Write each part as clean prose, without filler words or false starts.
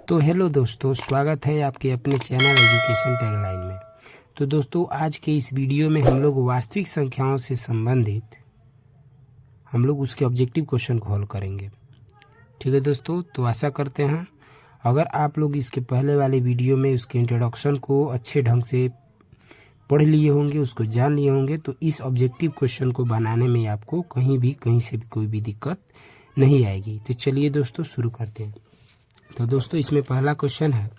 तो हेलो दोस्तों, स्वागत है आपके अपने चैनल एजुकेशन टैगलाइन में। तो दोस्तों, आज के इस वीडियो में हम लोग वास्तविक संख्याओं से संबंधित हम लोग उसके ऑब्जेक्टिव क्वेश्चन को हल करेंगे। ठीक है दोस्तों, तो आशा करते हैं अगर आप लोग इसके पहले वाले वीडियो में उसके इंट्रोडक्शन को अच्छे ढंग से पढ़ लिए होंगे, उसको जान लिए होंगे, तो इस ऑब्जेक्टिव क्वेश्चन को बनाने में आपको कहीं से भी कोई भी दिक्कत नहीं आएगी। तो चलिए दोस्तों शुरू करते हैं। तो दोस्तों, इसमें पहला क्वेश्चन है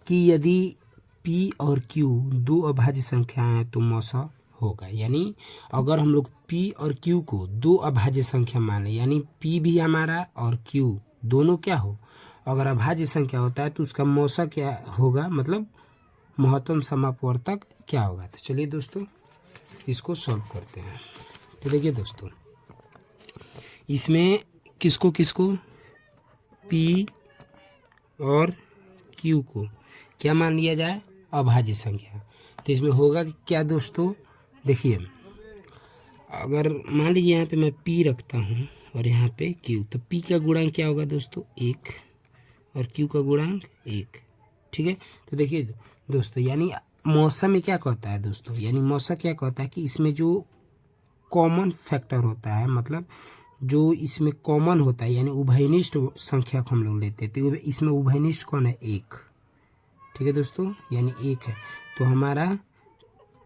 कि यदि P और Q दो अभाज्य संख्याएं हैं तो मौसा होगा। यानी अगर हम लोग P और Q को दो अभाज्य संख्या माने, यानी P भी हमारा और Q दोनों क्या हो, अगर अभाज्य संख्या होता है तो उसका मौसा क्या होगा, मतलब महत्तम समापवर्तक क्या होगा। तो चलिए दोस्तों इसको सॉल्व करते हैं। तो देखिए दोस्तों, इसमें किसको किसको P और Q को क्या मान लिया जाए, अभाज्य संख्या। तो इसमें होगा कि क्या दोस्तों, देखिए अगर मान लीजिए यहाँ पे मैं P रखता हूँ और यहाँ पे Q, तो P का गुणांक क्या होगा दोस्तों, 1, और Q का गुणांक 1। ठीक है, तो देखिए दोस्तों, यानी मौसा में क्या कहता है दोस्तों, यानी मौसा क्या कहता है कि इसमें जो कॉमन फैक्टर होता है, मतलब जो इसमें कॉमन होता है, यानी उभयनिष्ठ संख्या को हम लोग लेते हैं, तो इसमें उभयनिष्ठ कौन है, 1। ठीक है दोस्तों, यानी 1 है। तो हमारा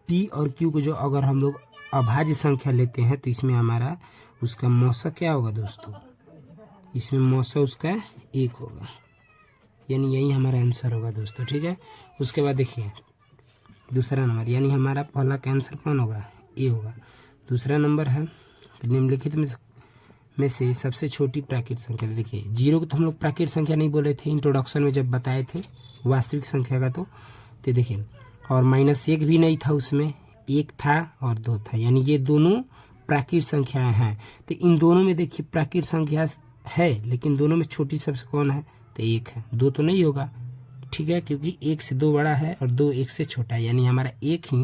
P और Q को जो अगर हम लोग अभाज्य संख्या लेते हैं तो इसमें हमारा उसका मौसा क्या होगा दोस्तों, इसमें मौसा उसका 1 होगा, यानी यही हमारा आंसर होगा दोस्तों। ठीक है, उसके बाद देखिए दूसरा नंबर, यानी हमारा पहला का आंसर कौन होगा, A होगा। दूसरा नंबर है निम्नलिखित में से सबसे छोटी प्राकृत संख्या। देखिए 0 को तो हम लोग प्राकृत संख्या नहीं बोले थे इंट्रोडक्शन में जब बताए थे वास्तविक संख्या का, तो देखिए, और -1 भी नहीं था उसमें, 1 था और 2 था, यानी ये दोनों प्राकृत संख्याएं हैं। तो इन दोनों में देखिए प्राकृत संख्या है, लेकिन दोनों में छोटी सबसे कौन है, तो 1 है, 2 तो नहीं होगा। ठीक है, क्योंकि 1 से 2 बड़ा है और 2 1 से छोटा है, यानी हमारा 1 ही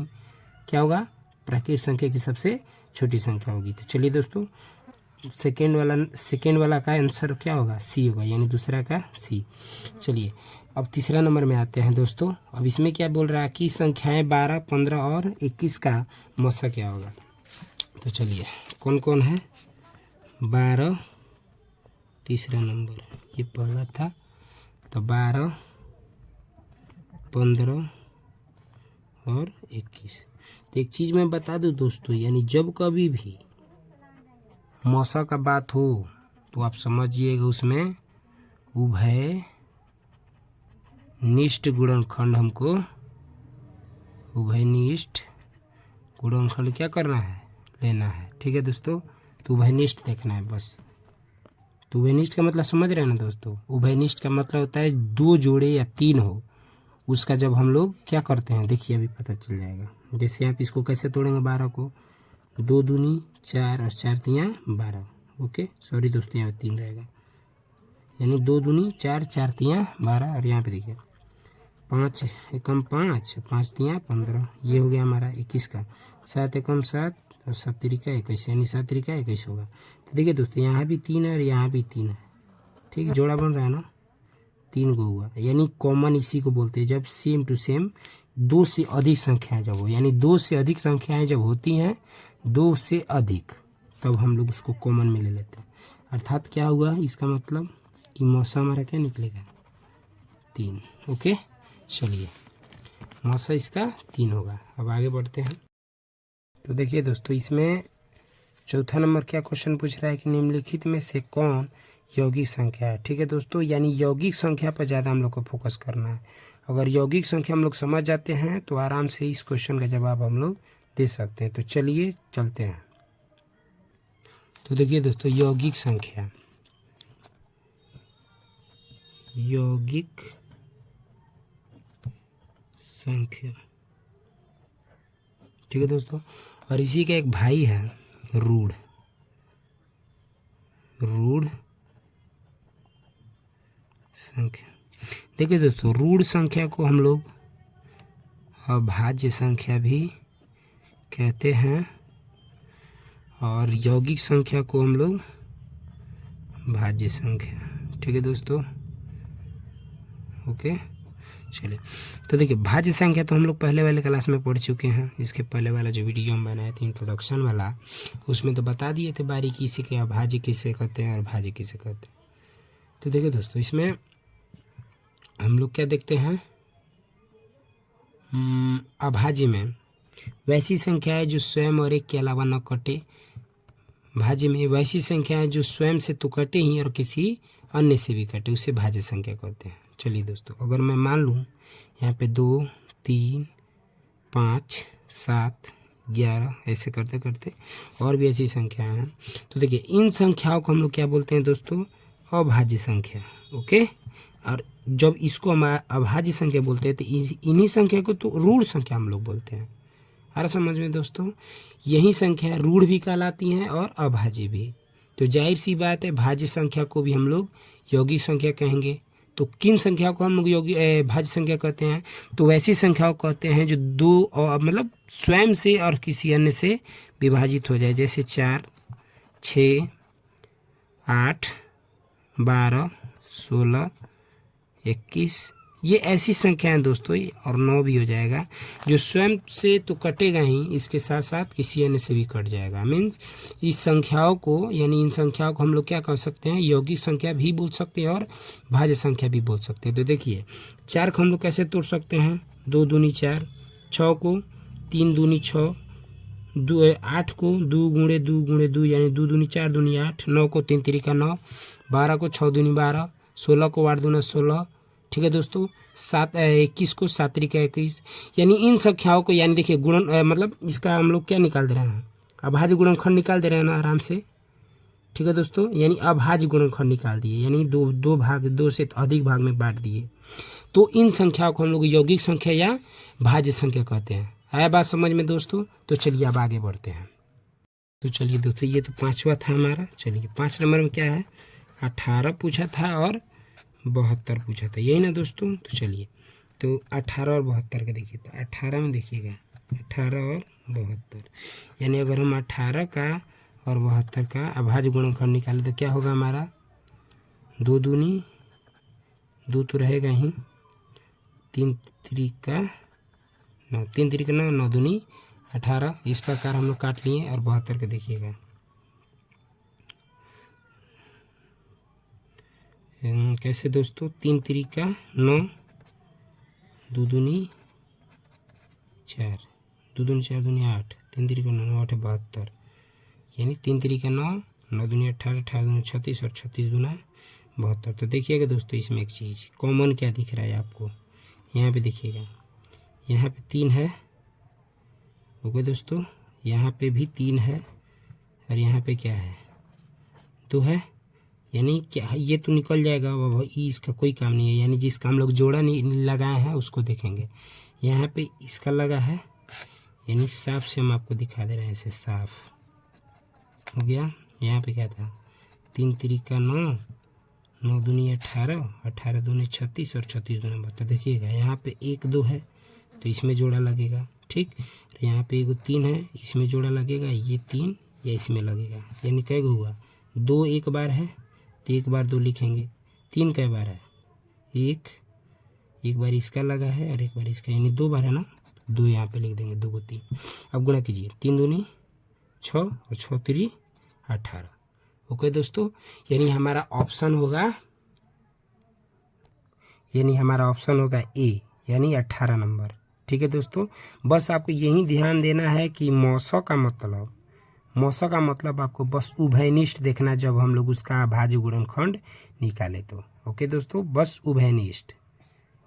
क्या होगा, प्राकृत संख्या की सबसे छोटी संख्या होगी। तो चलिए दोस्तों, सेकेंड वाला का आंसर क्या होगा, C होगा, यानी दूसरा का C। चलिए अब तीसरा नंबर में आते हैं दोस्तों। अब इसमें क्या बोल रहा है कि संख्याएं 12, 15 और 21 का मौसा क्या होगा। तो चलिए कौन कौन है, 12 तीसरा नंबर ये पहला था, तो 12, 15 और 21। तो एक चीज़ मैं बता दूं दोस्तों, यानी जब कभी भी मौसा का बात हो तो आप समझिएगा उसमें उभयनिष्ठ गुणनखंड, हमको उभयनिष्ठ गुणनखंड क्या करना है, लेना है। ठीक है दोस्तों, तो उभयनिष्ठ देखना है बस। तो उभयनिष्ठ का मतलब समझ रहे हैं ना दोस्तों, उभयनिष्ठ का मतलब होता है 2 जोड़े या 3 हो, उसका जब हम लोग क्या करते हैं, देखिए अभी पता चल जाएगा। जैसे आप इसको कैसे तोड़ेंगे, 12 को 2 दूनी 4 और 4 तियाँ 12। ओके, सॉरी दोस्तों, यहाँ पे 3 रहेगा, यानी 2 दूनी 4, 4 तियाँ 12, और यहाँ पे देखिए 5 एकम 5, 5 तियाँ 15, ये हो गया हमारा 21 का। 7 एकम 7 और 7 तिरिका 21, यानी 7 तिरिका 21 होगा। तो देखिए दोस्तों, यहाँ भी 3 है और यहाँ भी 3 है। ठीक, जोड़ा बन रहा है ना, 3 को हुआ, यानी कॉमन इसी को बोलते हैं जब सेम टू सेम 2 से अधिक संख्याएं जब हो, यानी 2 से अधिक संख्याएं जब होती हैं, 2 से अधिक, तब हम लोग उसको कॉमन में ले लेते हैं। अर्थात क्या हुआ, इसका मतलब कि मौसा हमारा क्या निकलेगा, 3। ओके, चलिए मौसा इसका 3 होगा। अब आगे बढ़ते हैं। तो देखिए दोस्तों, इसमें चौथा नंबर क्या क्वेश्चन पूछ रहा है कि निम्नलिखित में से कौन यौगिक संख्या है। ठीक है दोस्तों, यानी यौगिक संख्या पर ज़्यादा हम लोग को फोकस करना है। अगर यौगिक संख्या हम लोग समझ जाते हैं तो आराम से इस क्वेश्चन का जवाब हम लोग दे सकते हैं। तो चलिए चलते हैं। तो देखिए दोस्तों, यौगिक संख्या, यौगिक संख्या, ठीक है दोस्तों, और इसी का एक भाई है रूढ़ संख्या। देखिए दोस्तों, रूढ़ संख्या को हम लोग अभाज्य संख्या भी कहते हैं और यौगिक संख्या को हम लोग भाज्य संख्या। ठीक है दोस्तों, ओके चलिए, तो देखिए भाज्य संख्या तो हम लोग पहले वाले क्लास में पढ़ चुके हैं। इसके पहले वाला जो वीडियो हम बनाए थे इंट्रोडक्शन वाला, उसमें तो बता दिए थे बारीकी से कि अभाज्य किसे कहते हैं और भाज्य किसे कहते हैं। तो देखिए दोस्तों, इसमें हम लोग क्या देखते हैं, अभाज्य में वैसी संख्याएं जो स्वयं और एक के अलावा न कटे। भाज्य में वैसी संख्याएं जो स्वयं से तो कटे ही और किसी अन्य से भी कटे, उसे भाज्य संख्या कहते हैं। चलिए दोस्तों, अगर मैं मान लूँ यहाँ पे 2, 3, 5, 7, 11 ऐसे करते करते और भी ऐसी संख्याएं हैं, तो देखिए इन संख्याओं को हम लोग क्या बोलते हैं दोस्तों, अभाज्य संख्या। ओके, और जब इसको हम अभाज्य संख्या बोलते हैं तो इन्हीं संख्या को तो रूढ़ संख्या हम लोग बोलते हैं। आ रहा समझ में दोस्तों, यही संख्या रूढ़ भी कहलाती हैं और अभाज्य भी। तो जाहिर सी बात है भाज्य संख्या को भी हम लोग यौगिक संख्या कहेंगे। तो किन संख्याओं को हम लोग भाज्य संख्या कहते हैं, तो वैसी संख्याओं कहते हैं जो दो और मतलब स्वयं से और किसी अन्य से विभाजित हो जाए, जैसे 4, 6, 8, 12, 16, 21, ये ऐसी संख्या हैं दोस्तों, और 9 भी हो जाएगा, जो स्वयं से तो कटेगा ही, इसके साथ साथ किसी अन्य से भी कट जाएगा। मीन्स इस संख्याओं को, यानी इन संख्याओं को हम लोग क्या कह सकते हैं, यौगिक संख्या भी बोल सकते हैं और भाज्य संख्या भी बोल सकते हैं। तो देखिए 4 को हम लोग कैसे तोड़ सकते हैं, 2 दूनी 4, 6 को 3 दूनी 6, 8 को 2 गुणे 2 गुणे 2 यानी 2 दूनी 4 दूनी 8, 9 को 3 तिरिका 9, 12 को 6 दूनी 12, 16 को 8 दूना 16, ठीक है दोस्तों, 21 को 7 तिरिका 21। यानी इन संख्याओं को, यानी देखिए गुणन मतलब इसका हम लोग क्या निकाल दे रहे हैं, अभाज्य गुणनखंड निकाल दे रहे हैं ना आराम से, ठीक है दोस्तों, यानी अभाज्य गुणनखंड निकाल दिए, यानी दो से अधिक भाग में बांट दिए। तो इन संख्याओं को हम लोग यौगिक संख्या या भाज्य संख्या कहते हैं। आया बात समझ में दोस्तों? तो चलिए अब आगे बढ़ते हैं। तो चलिए दोस्तों, ये तो 5वां था हमारा। चलिए 5 नंबर में क्या है, 18 पूछा था और 72 पूछा था, यही ना दोस्तों। तो चलिए, तो 18 और 72 का देखिए, तो 18 में देखिएगा 18 और 72, यानी अगर हम 18 का और 72 का अभाज्य गुणनखंड निकाले तो क्या होगा हमारा, 2 दूनी 2 तो रहेगा ही, 3 तिरिका 9, 3 तिरिका 9, 9 दूनी 18, इस प्रकार हम लोग काट लिए। और 72 का देखिएगा, कैसे दोस्तों, 3 तिरिका 9, 2 दूनी 4, 2 दूनी 4 दूनी 8, 3 तिरिका 9, 9 8 72, यानी 3 तिरिका 9, 9 दूनी 18, 18 दूनी 36 और 36 दूना 72। तो देखिएगा दोस्तों, इसमें एक चीज़ कॉमन क्या दिख रहा है आपको, यहाँ पे देखिएगा, यहाँ पे 3 है, ओके दोस्तों, यहाँ पे भी 3 है, और यहाँ पे क्या है, 2 है, यानी क्या ये तो निकल जाएगा, इसका कोई काम नहीं है, यानी जिसका हम लोग जोड़ा नहीं लगाए हैं उसको देखेंगे। यहाँ पे इसका लगा है, यानी साफ से हम आपको दिखा दे रहे हैं, ऐसे साफ हो गया। यहाँ पे क्या था, 3 तिरिका 9, 9 दूनी 18, 18 दूनी 36 और 36 दूनी 72। देखिएगा यहाँ पे 1 2 है तो इसमें जोड़ा लगेगा, ठीक। यहाँ पे 1 3 है, इसमें जोड़ा लगेगा, ये 3 या इसमें लगेगा, यानी कै गो हुआ, 2 एक बार है तो 1 बार 2 लिखेंगे, 3 कै बार है, 1 बार इसका लगा है और 1 बार इसका, यानी 2 बार है ना, 2 यहाँ पे लिख देंगे, 2 को 3। अब गुणा कीजिए, 3 दूनी 6 और 6 तिरी 18। ओके दोस्तों, यानी हमारा ऑप्शन होगा ए, यानी 18 नंबर। ठीक है दोस्तों, बस आपको यही ध्यान देना है कि मौसा का मतलब आपको बस उभयनिष्ठ देखना जब हम लोग उसका अभाज्य गुणनखंड निकाले तो। ओके दोस्तों, बस उभयनिष्ठ।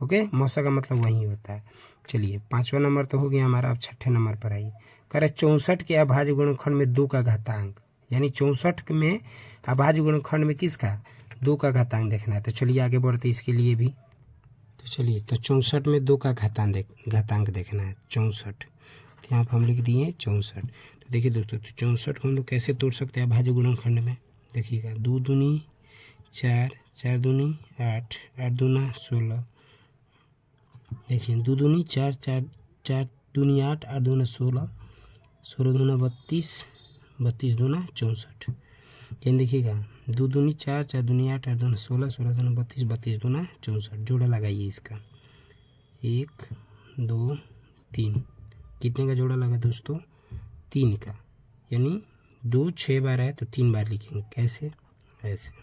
ओके, मौसा का मतलब वही होता है। चलिए 5वां नंबर तो हो गया हमारा। अब 6ठे नंबर पर आइए, कह रहे 64 के अभाज्य गुणनखंड में 2 का घातांक, यानी 64 में अभाज्य गुणनखंड में किसका, 2 का घातांक देखना है। तो चलिए आगे बढ़ते इसके लिए भी। तो चलिए, तो 64 में 2 का घातांक देखना है, 64, तो यहाँ पर हम लिख दिए 64। तो देखिए दोस्तों, तो 64 को हम लोग कैसे तोड़ सकते हैं अभाज्य गुणनखंड में, देखिएगा, 2 दूनी 4, 4 दूनी 8, 8 दूना 16, देखिए 2 दूनी 4, 4 दूनी 8 दूना 16, 16 दूना 32, 32 दूना 64। यानी देखिएगा 2 दूनी 4, 4 दूनी 8, 8 दूनी 16, 16 दूनी 32, 32 दूना 64। जोड़ा लगाइए इसका 1 2 3। कितने का जोड़ा लगा दोस्तों? 3 का, यानी 2 6 बार है तो 3 बार लिखेंगे। कैसे? ऐसे।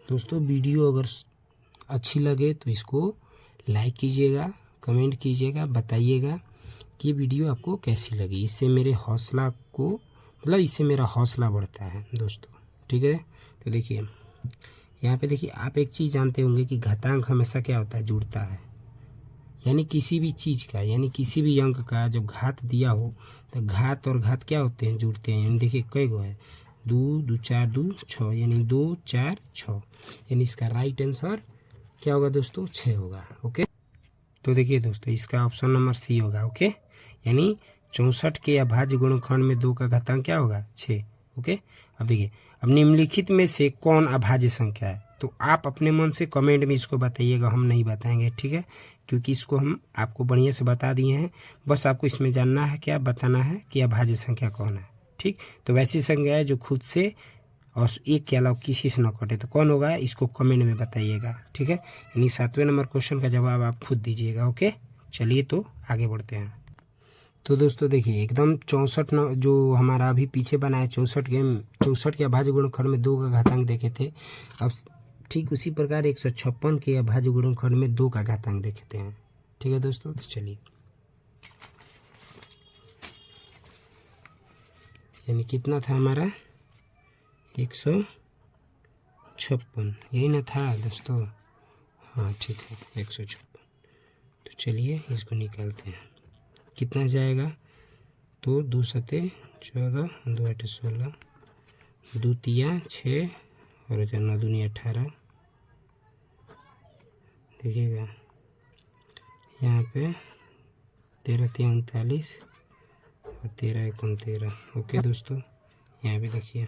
दोस्तों वीडियो अगर अच्छी लगे तो इसको लाइक कीजिएगा, कमेंट कीजिएगा, बताइएगा कि ये वीडियो आपको कैसी लगी। इससे मेरे हौसला को मतलब इससे मेरा हौसला बढ़ता है दोस्तों, ठीक है। तो देखिए यहाँ पे देखिए, आप एक चीज़ जानते होंगे कि घातांक हमेशा क्या होता है? जुड़ता है। यानी किसी भी चीज़ का, यानी किसी भी अंक का जब घात दिया हो तो घात और घात क्या होते हैं? जुड़ते हैं। यानी देखिए कई गो है, 2 2 4 2 6, यानी 2 4 6, यानी इसका राइट आंसर क्या होगा दोस्तों? 6 होगा। ओके, तो देखिए दोस्तों इसका ऑप्शन नंबर सी होगा। ओके, यानी 64 के अभाज्य गुणनखंड में 2 का घातांक क्या होगा? 6। ओके, अब देखिए, अब निम्नलिखित में से कौन अभाज्य संख्या है? तो आप अपने मन से कमेंट में इसको बताइएगा, हम नहीं बताएंगे, ठीक है, क्योंकि इसको हम आपको बढ़िया से बता दिए हैं। बस आपको इसमें जानना है, क्या बताना है कि अभाज्य संख्या कौन है। ठीक, तो वैसी संख्या है जो खुद से और एक के अलावा किसी से न कटे, तो कौन होगा? इसको कमेंट में बताइएगा, ठीक है। यानी 7वें नंबर क्वेश्चन का जवाब आप खुद दीजिएगा। ओके, चलिए तो आगे बढ़ते हैं। तो दोस्तों देखिए एकदम 64 जो हमारा अभी पीछे बना है 64 के अभाज्य गुणनखंड में 2 का घातांक देखे थे। अब ठीक उसी प्रकार 156 के अभाज्य गुणनखंड में 2 का घातांक देखते हैं। ठीक है दोस्तों, तो चलिए, यानी कितना था हमारा? 156, यही ना था दोस्तों? हाँ ठीक है, 156। तो चलिए इसको निकालते हैं। कितना जाएगा? तो 2 सते 14, 2 8 16, 2 तिया 6 और 9 दूनी 18। देखिएगा यहाँ पे 13 तिया 39 और 13 1 13। ओके दोस्तों, यहाँ पे देखिए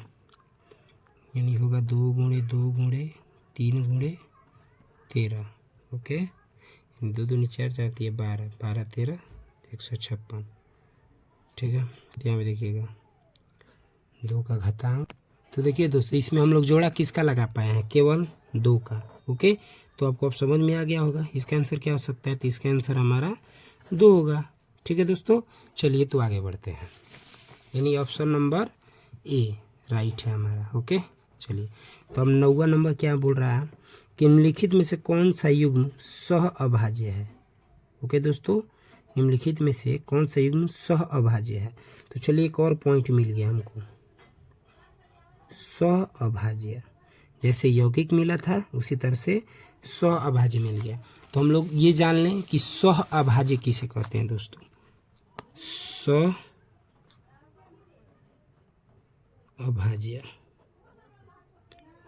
यानी होगा 2 गुणे 2 गुणे 3 गुणे 13। ओके, 2 दूनी 4, 4 तिया 12, 12 13 156। ठीक है, तो यहाँ पे देखिएगा 2 का घातांक। तो देखिए दोस्तों इसमें हम लोग जोड़ा किसका लगा पाए हैं? केवल 2 का। ओके, तो आपको अब समझ में आ गया होगा इसका आंसर क्या हो सकता है। तो इसका आंसर हमारा 2 होगा। ठीक है दोस्तों, चलिए तो आगे बढ़ते हैं। यानी ऑप्शन नंबर ए राइट है हमारा। ओके, चलिए तो अब 9वां नंबर क्या बोल रहा है कि निम्नलिखित में से कौन सा युग्म सह अभाज्य है? ओके दोस्तों, निम्नलिखित में से कौन सा युग्म सह अभाज्य है? तो चलिए एक और पॉइंट मिल गया हमको, सह अभाज्य। जैसे यौगिक मिला था उसी तरह से सह अभाज्य मिल गया। तो हम लोग ये जान लें कि सह अभाज्य किसे कहते हैं दोस्तों? सह अभाज्य,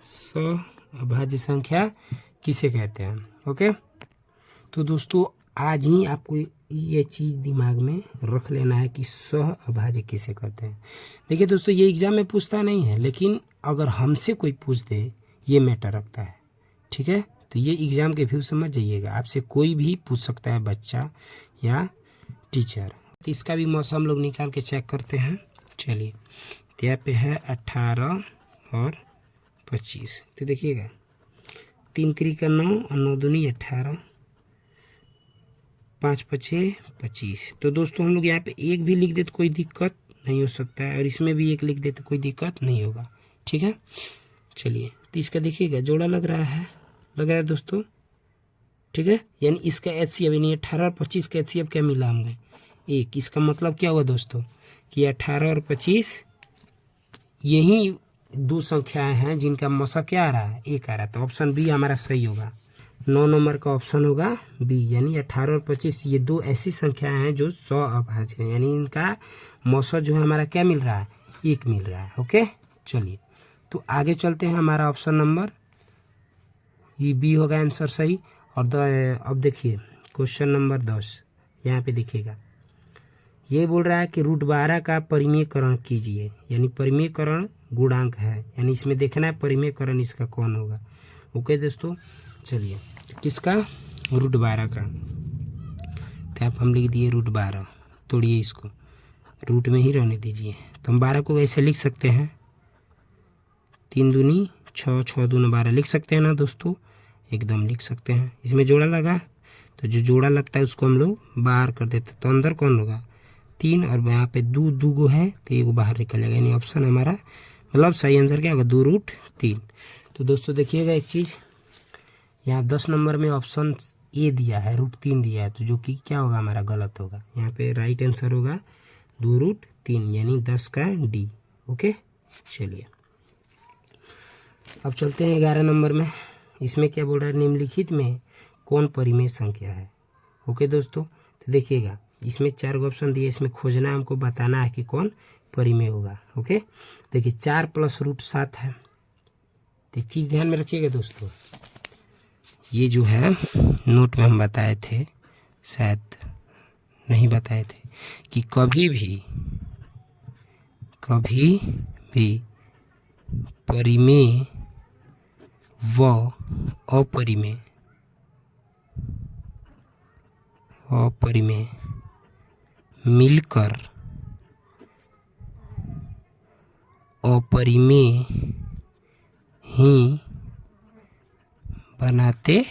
सह अभाज्य संख्या किसे कहते हैं? ओके, तो दोस्तों आज ही आपको ये चीज़ दिमाग में रख लेना है कि सह अभाज्य किसे कहते हैं। देखिए दोस्तों ये एग्जाम में पूछता नहीं है, लेकिन अगर हमसे कोई पूछ दे ये मैटर रखता है। ठीक है, तो ये एग्ज़ाम के व्यू समझ जाइएगा, आपसे कोई भी पूछ सकता है, बच्चा या टीचर। तो इसका भी मौसम लोग निकाल के चेक करते हैं। चलिए, तो यहाँ पे है 18 और 25। तो देखिएगा 3 3 9 और 9 दूनी 18, 5 5 25। तो दोस्तों हम लोग यहाँ पे एक भी लिख दे तो कोई दिक्कत नहीं हो सकता है, और इसमें भी एक लिख दे तो कोई दिक्कत नहीं होगा। ठीक है, चलिए तो इसका देखिएगा जोड़ा लग रहा है दोस्तों। ठीक है, यानी इसका HCF यानी 18 और 25 का HCF क्या मिला हमें? 1। इसका मतलब क्या हुआ दोस्तों कि 18 और 25 यही 2 संख्याएं हैं जिनका मौसा क्या आ रहा है? 1 आ रहा है। तो ऑप्शन बी हमारा सही होगा। 9 नंबर का ऑप्शन होगा बी, यानी 18 और 25 ये 2 ऐसी संख्याएं हैं जो सह अभाज्य हैं, यानी इनका मौसा जो है हमारा क्या मिल रहा है? 1 मिल रहा है। ओके, चलिए तो आगे चलते हैं। हमारा ऑप्शन नंबर ये बी होगा आंसर सही। और अब देखिए क्वेश्चन नंबर 10, यहाँ पे देखिएगा ये बोल रहा है कि √12 का परिमेयकरण कीजिए, यानी परिमेयकरण गुणांक है, यानी इसमें देखना है परिमेयकरण इसका कौन होगा। ओके दोस्तों, चलिए किसका? √12 का। तो आप हम लिख दिए √12, तोड़िए इसको, रूट में ही रहने दीजिए। तो हम 12 को ऐसे लिख सकते हैं, 3 दूनी 6, 6 दूनी 12 लिख सकते हैं ना दोस्तों, एकदम लिख सकते हैं। इसमें जोड़ा लगा तो जो जोड़ा लगता है उसको हम लोग बाहर कर देते, तो अंदर कौन होगा 3, और यहाँ पे 2 गो है तो ये बाहर निकलेगा, यानी ऑप्शन हमारा मतलब सही आंसर क्या होगा 2√3। तो दोस्तों देखिएगा एक चीज़, यहाँ 10 नंबर में ऑप्शन ए दिया है, √3 दिया है, तो जो कि क्या होगा हमारा गलत होगा। यहाँ पे राइट आंसर होगा 2√3 यानी 10 का डी। ओके, चलिए अब चलते हैं 11 नंबर में। इसमें क्या बोल रहा है, निम्नलिखित में कौन परिमेय संख्या है। ओके दोस्तों, तो देखिएगा इसमें 4 ऑप्शन दिए, इसमें खोजना है, हमको बताना है कि कौन परिमेय होगा। ओके, देखिए 4 + √7 है। तो एक चीज़ ध्यान में रखिएगा दोस्तों, ये जो है नोट में हम बताए थे, शायद नहीं बताए थे, कि कभी भी परिमेय व अपरिमेय मिलकर अपरिमेय ही बनाते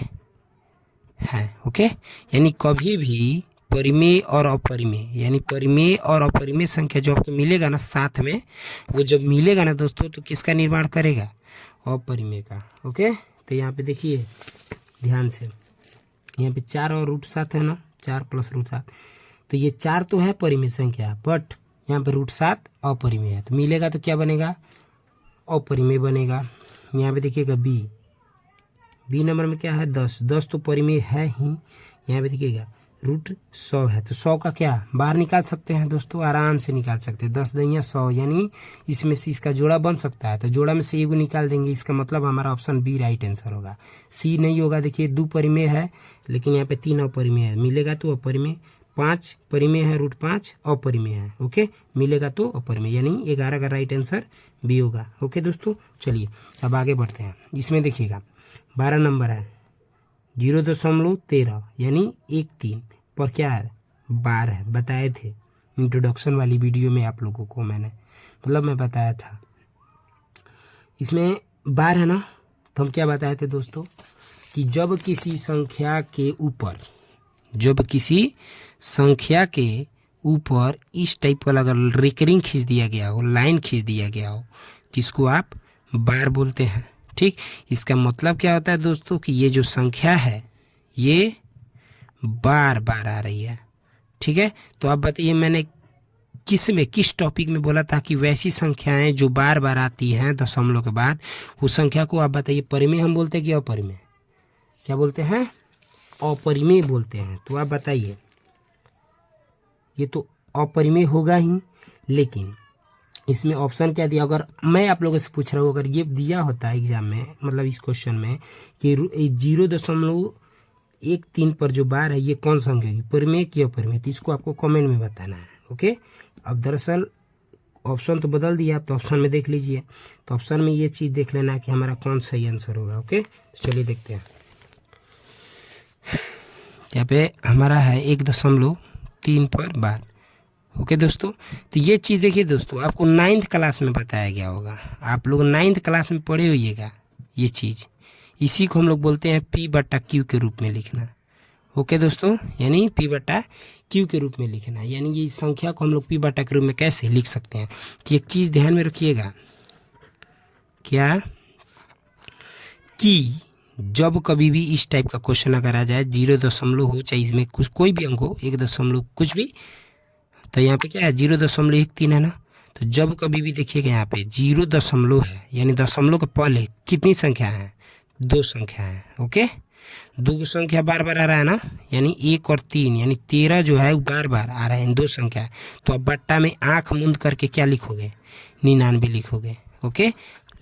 हैं। ओके, यानी कभी भी परिमेय और अपरिमेय, यानी परिमेय और अपरिमेय संख्या जो आपको मिलेगा ना साथ में, वो जब मिलेगा ना दोस्तों तो किसका निर्माण करेगा, अपरिमेय का। ओके, तो यहाँ पे देखिए ध्यान से, यहाँ पे 4 और √7 है ना, 4 + √7, तो ये 4 तो है परिमेय संख्या, बट यहाँ पे √7 अपरिमेय है, तो मिलेगा तो क्या बनेगा, अपरिमेय बनेगा। यहाँ पे देखिएगा बी नंबर में क्या है 10 तो परिमेय है ही। यहाँ पे देखिएगा √100 है, तो 100 का क्या बाहर निकाल सकते हैं दोस्तों, आराम से निकाल सकते हैं, 10 × 100 यानी इसमें से इसका जोड़ा बन सकता है, तो जोड़ा में से एगो निकाल देंगे, इसका मतलब हमारा ऑप्शन बी राइट आंसर होगा। सी नहीं होगा, देखिए 2 परिमेय है लेकिन यहाँ पे 3 अपरिमेय है, मिलेगा तो अपरिमेय। 5 परिमेय है, √5 अपरिमेय है। ओके, मिलेगा तो अपरिमेय, यानी 11 का राइट आंसर बी होगा। ओके दोस्तों, चलिए अब आगे बढ़ते हैं। इसमें देखिएगा 12 नंबर है, 0.13 यानी 1/3 पर क्या है बार है, बताए थे इंट्रोडक्शन वाली वीडियो में आप लोगों को मैंने मैं बताया था। इसमें बार है ना, तो हम क्या बताए थे दोस्तों कि जब किसी संख्या के ऊपर इस टाइप का अगर रेकरिंग खींच दिया गया हो, लाइन खींच दिया गया हो, जिसको आप बार बोलते हैं। ठीक, इसका मतलब क्या होता है दोस्तों कि ये जो संख्या है ये बार बार आ रही है। ठीक है, तो आप बताइए मैंने किस टॉपिक में बोला था कि वैसी संख्याएं जो बार बार आती हैं दशमलव के बाद, उस संख्या को आप बताइए परिमेय हम बोलते हैं कि अपरिमेय, क्या बोलते हैं, अपरिमेय बोलते हैं। तो आप बताइए, ये तो अपरिमेय होगा ही, लेकिन इसमें ऑप्शन क्या दिया, अगर मैं आप लोगों से पूछ रहा हूँ, अगर ये दिया होता है एग्जाम में, इस क्वेश्चन में कि 0.13 पर जो बार है ये कौन संख्या है, परिमेय की अपरिमेय, तो इसको आपको कमेंट में बताना है। ओके, अब दरअसल ऑप्शन तो बदल दिया, आप तो ऑप्शन में देख लीजिए, तो ऑप्शन में ये चीज़ देख लेना कि हमारा कौन सही आंसर होगा। ओके, तो चलिए देखते हैं। यहाँ पे हमारा है 1.3 पर बार। ओके दोस्तों, तो ये चीज़ देखिए दोस्तों, आपको 9th क्लास में बताया गया होगा, आप लोग 9th क्लास में पढ़े होइएगा ये चीज़। इसी को हम लोग बोलते हैं P/Q के रूप में लिखना। ओके दोस्तों, यानी P/Q के रूप में लिखना, यानी ये संख्या को हम लोग P/Q के रूप में कैसे लिख सकते हैं। तो एक चीज़ ध्यान में रखिएगा, क्या कि जब कभी भी इस टाइप का क्वेश्चन अगर आ जाए, 0 हो, चाहे इसमें कुछ कोई भी अंक हो, 1 कुछ भी, तो यहाँ पे क्या है 0.13 है ना, तो जब कभी भी देखिएगा यहाँ पे 0 है, यानी दशमलव के पहले कितनी संख्या है, 2 संख्या है। ओके, 2 संख्या बार बार आ रहा है ना, यानी 1 और 3, यानी 13 जो है वो बार बार आ रहा है, 2 संख्या है, तो अब बट्टा में आँख मूंद करके क्या लिखोगे, 99 लिखोगे। ओके,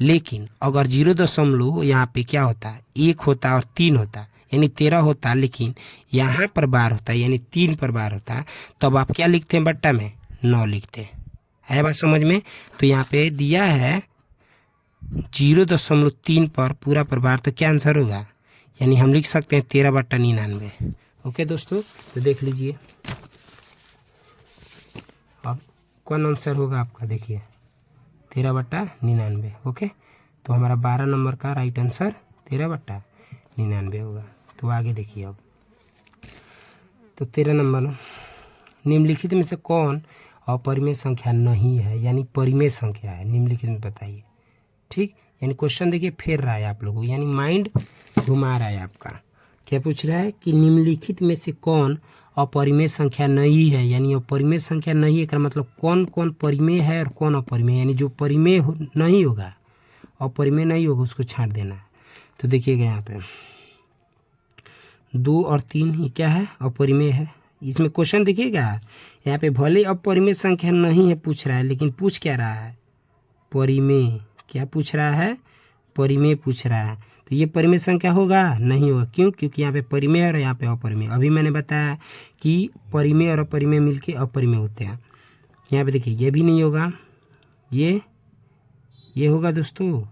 लेकिन अगर 0 यहाँ पे क्या होता है, 1 होता है और 3 होता है, यानी 13 होता है, लेकिन यहाँ पर बार होता है, यानी 3 पर बार होता है, तब आप क्या लिखते हैं बट्टा में, 9 लिखते हैं। है बात समझ में। तो यहाँ पे दिया है 0.3 पर पूरा पर बार, तो क्या आंसर होगा, यानी हम लिख सकते हैं 13/99। ओके दोस्तों, तो देख लीजिए अब कौन आंसर होगा आपका, देखिए 13/99। ओके, तो हमारा 12 नंबर का राइट आंसर 13/99 होगा। तो आगे देखिए अब, तो 13 नंबर, निम्नलिखित में से कौन अपरिमेय संख्या नहीं है, यानी परिमेय संख्या है, निम्नलिखित में बताइए। ठीक, यानी क्वेश्चन देखिए फेर रहा है आप लोगों को, यानी माइंड घुमा रहा है आपका। क्या पूछ रहा है कि निम्नलिखित में से कौन अपरिमेय संख्या नहीं है, यानी अपरिमेय संख्या नहीं है का मतलब कौन कौन परिमेय है और कौन अपरिमेय, यानी जो परिमेय नहीं होगा, अपरिमेय नहीं होगा, उसको छांट देना है। तो देखिएगा यहाँ पे 2 और 3 ये क्या है, अपरिमेय है। इसमें क्वेश्चन देखिएगा, यहाँ पे भले अपरिमेय संख्या नहीं है पूछ रहा है, लेकिन पूछ क्या रहा है, परिमेय। क्या पूछ रहा है, परिमेय पूछ रहा है। तो ये परिमेय संख्या होगा, नहीं होगा। क्यों, क्योंकि यहाँ पे परिमेय और यहाँ पे अपरिमेय। अभी मैंने बताया कि परिमेय और अपरिमेय मिलके अपरिमेय होते हैं। यहाँ पे देखिए ये भी नहीं होगा, ये होगा दोस्तों,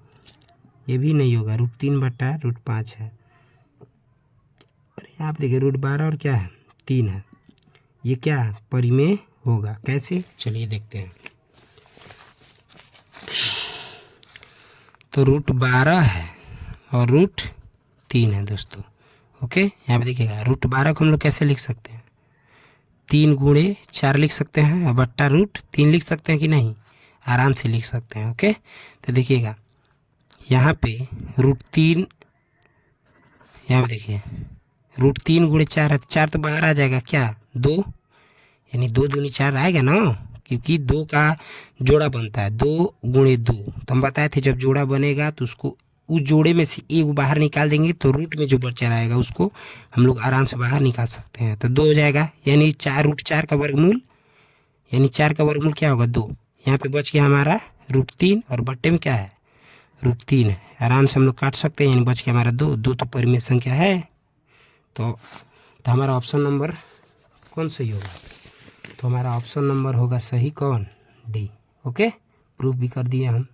ये भी नहीं होगा, √3/√5 है। और यहाँ पे देखिए √12 और क्या है, 3 है। ये क्या परिमेय होगा, कैसे, चलिए देखते हैं। तो √12 है और √3 है दोस्तों। ओके, यहाँ पे देखिएगा √12 को हम लोग कैसे लिख सकते हैं, 3 × 4 लिख सकते हैं और बट्टा √3 लिख सकते हैं कि नहीं, आराम से लिख सकते हैं। ओके, तो देखिएगा यहाँ पे √3, यहाँ पे देखिए √3 × 4 है, 4 तो बाहर आ जाएगा, क्या 2, यानी 2 दूनी 4 आएगा ना, क्योंकि 2 का जोड़ा बनता है, 2 × 2। तो हम बताए थे जब जोड़ा बनेगा तो उसको उस जोड़े में से एक बाहर निकाल देंगे, तो रूट में जो बचा रहेगा उसको हम लोग आराम से बाहर निकाल सकते हैं। तो 2 हो जाएगा, यानी 4 √4 का वर्गमूल, यानी 4 का वर्गमूल क्या होगा, 2। यहाँ पे बच गया हमारा √3 और बट्टे में क्या है, √3 है। आराम से हम लोग काट सकते हैं, यानी बच गया हमारा 2। 2 तो परिमेय संख्या है। तो हमारा ऑप्शन नंबर कौन सही होगा, तो हमारा ऑप्शन नंबर होगा सही कौन, डी। ओके, प्रूफ भी कर दिए हम।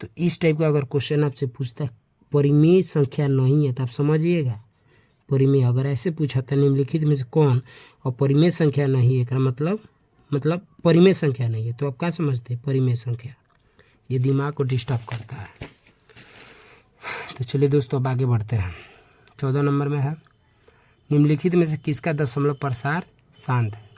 तो इस टाइप का अगर क्वेश्चन आपसे पूछता है परिमेय संख्या नहीं है, तो आप समझिएगा परिमेय। अगर ऐसे पूछा था निम्नलिखित में से कौन और परिमेय संख्या नहीं है, का मतलब परिमेय संख्या नहीं है, तो आप क्या समझते हैं, परिमेय संख्या। ये दिमाग को डिस्टर्ब करता है। तो चलिए दोस्तों अब आगे बढ़ते हैं। 14 नंबर में है, निम्नलिखित में से किसका दशमलव प्रसार शांत है।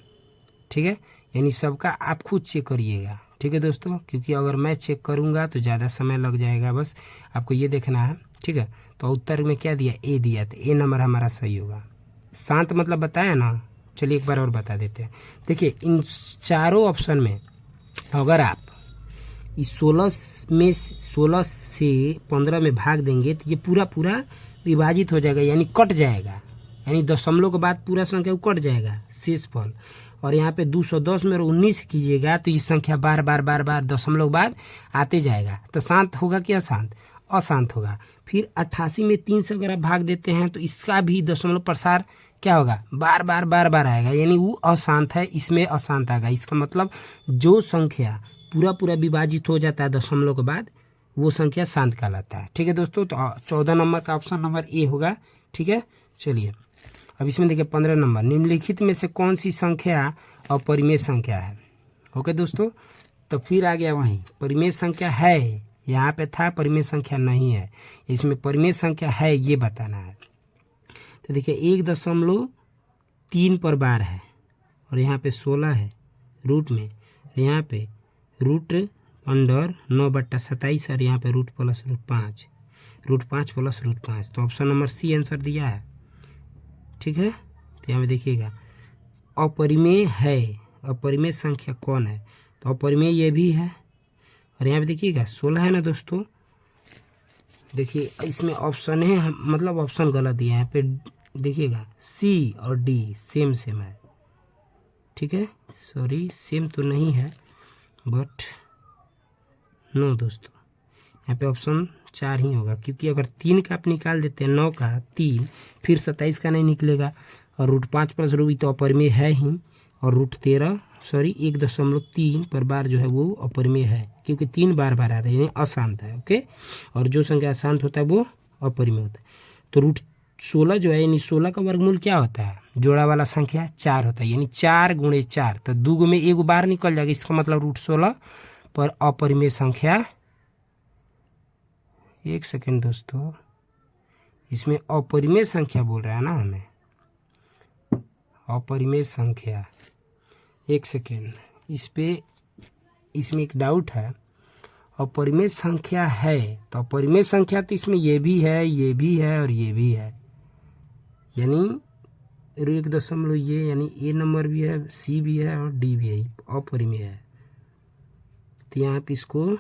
ठीक है, यानी सबका आप खुद चेक करिएगा। ठीक है दोस्तों, क्योंकि अगर मैं चेक करूंगा तो ज़्यादा समय लग जाएगा, बस आपको ये देखना है। ठीक है, तो उत्तर में क्या दिया, ए दिया, तो ए नंबर हमारा सही होगा। शांत मतलब बताया ना, चलिए एक बार और बता देते हैं। देखिए इन चारों ऑप्शन में अगर आप इस 16 से 15 में भाग देंगे तो ये पूरा विभाजित हो जाएगा, यानी कट जाएगा, यानी दशमलव के बाद पूरा संख्या कट जाएगा, शेष फल। और यहाँ पे 210 में 19 कीजिएगा तो ये संख्या बार बार दशमलव बाद आते जाएगा। तो शांत होगा कि अशांत, अशांत होगा। फिर 88 में 3 से अगर आप भाग देते हैं तो इसका भी दशमलव प्रसार क्या होगा, बार बार आएगा, यानी वो अशांत है, इसमें अशांत आएगा। इसका मतलब जो संख्या पूरा विभाजित हो जाता है दशमलव के बाद, वो संख्या शांत कहलाता है। ठीक है दोस्तों, तो 14 नंबर का ऑप्शन नंबर ए होगा। ठीक है, चलिए अब इसमें देखिए 15 नंबर, निम्नलिखित में से कौन सी संख्या अपरिमेय संख्या है। ओके दोस्तों, तो फिर आ गया वहीं, परिमेय संख्या है, यहाँ पे था परिमेय संख्या नहीं है, इसमें परिमेय संख्या है ये बताना है। तो देखिए 1.3 पर बार है और यहाँ पे 16 है रूट में, यहाँ पे √9/27 और यहाँ पे √+√5 √5 तो ऑप्शन नंबर सी आंसर दिया है। ठीक है, तो यहाँ पे देखिएगा अपरिमेय है, अपरिमेय संख्या कौन है, तो अपरिमेय ये भी है। और यहाँ पे देखिएगा 16 है ना दोस्तों, देखिए इसमें ऑप्शन है, मतलब ऑप्शन गलत दिया है। यहाँ पे देखिएगा सी और डी सेम है। ठीक है, सॉरी सेम तो नहीं है, बट नो दोस्तों, यहाँ पे ऑप्शन 4 ही होगा, क्योंकि अगर 3 का आप निकाल देते हैं, 9 का 3, फिर 27 का नहीं निकलेगा। और √5+√, तो अपरिमेय है ही। और √1.3 पर बार जो है वो अपरिमेय है, क्योंकि 3 बार आ रहे हैं, अशांत है। ओके, और जो संख्या अशांत होता है वो अपरिमेय होता है। तो 16 जो है, यानी 16 का वर्गमूल क्या होता है, जोड़ा वाला संख्या 4 होता है, यानी 4 गुणे 4, तो 2 में 1 बार निकल जाएगा, इसका मतलब √16 पर अपरिमेय संख्या, एक सेकेंड दोस्तों, इसमें अपरिमेय संख्या बोल रहा है ना हमें, अपरिमेय संख्या, एक सेकेंड, इसमें एक डाउट है, अपरिमेय संख्या है तो अपरिमेय संख्या तो इसमें ये भी है, ये भी है और ये भी है, यानी 1 ये, यानी ए नंबर भी है, सी भी है और डी भी है, अपरिमेय है, तो यहाँ पे इसको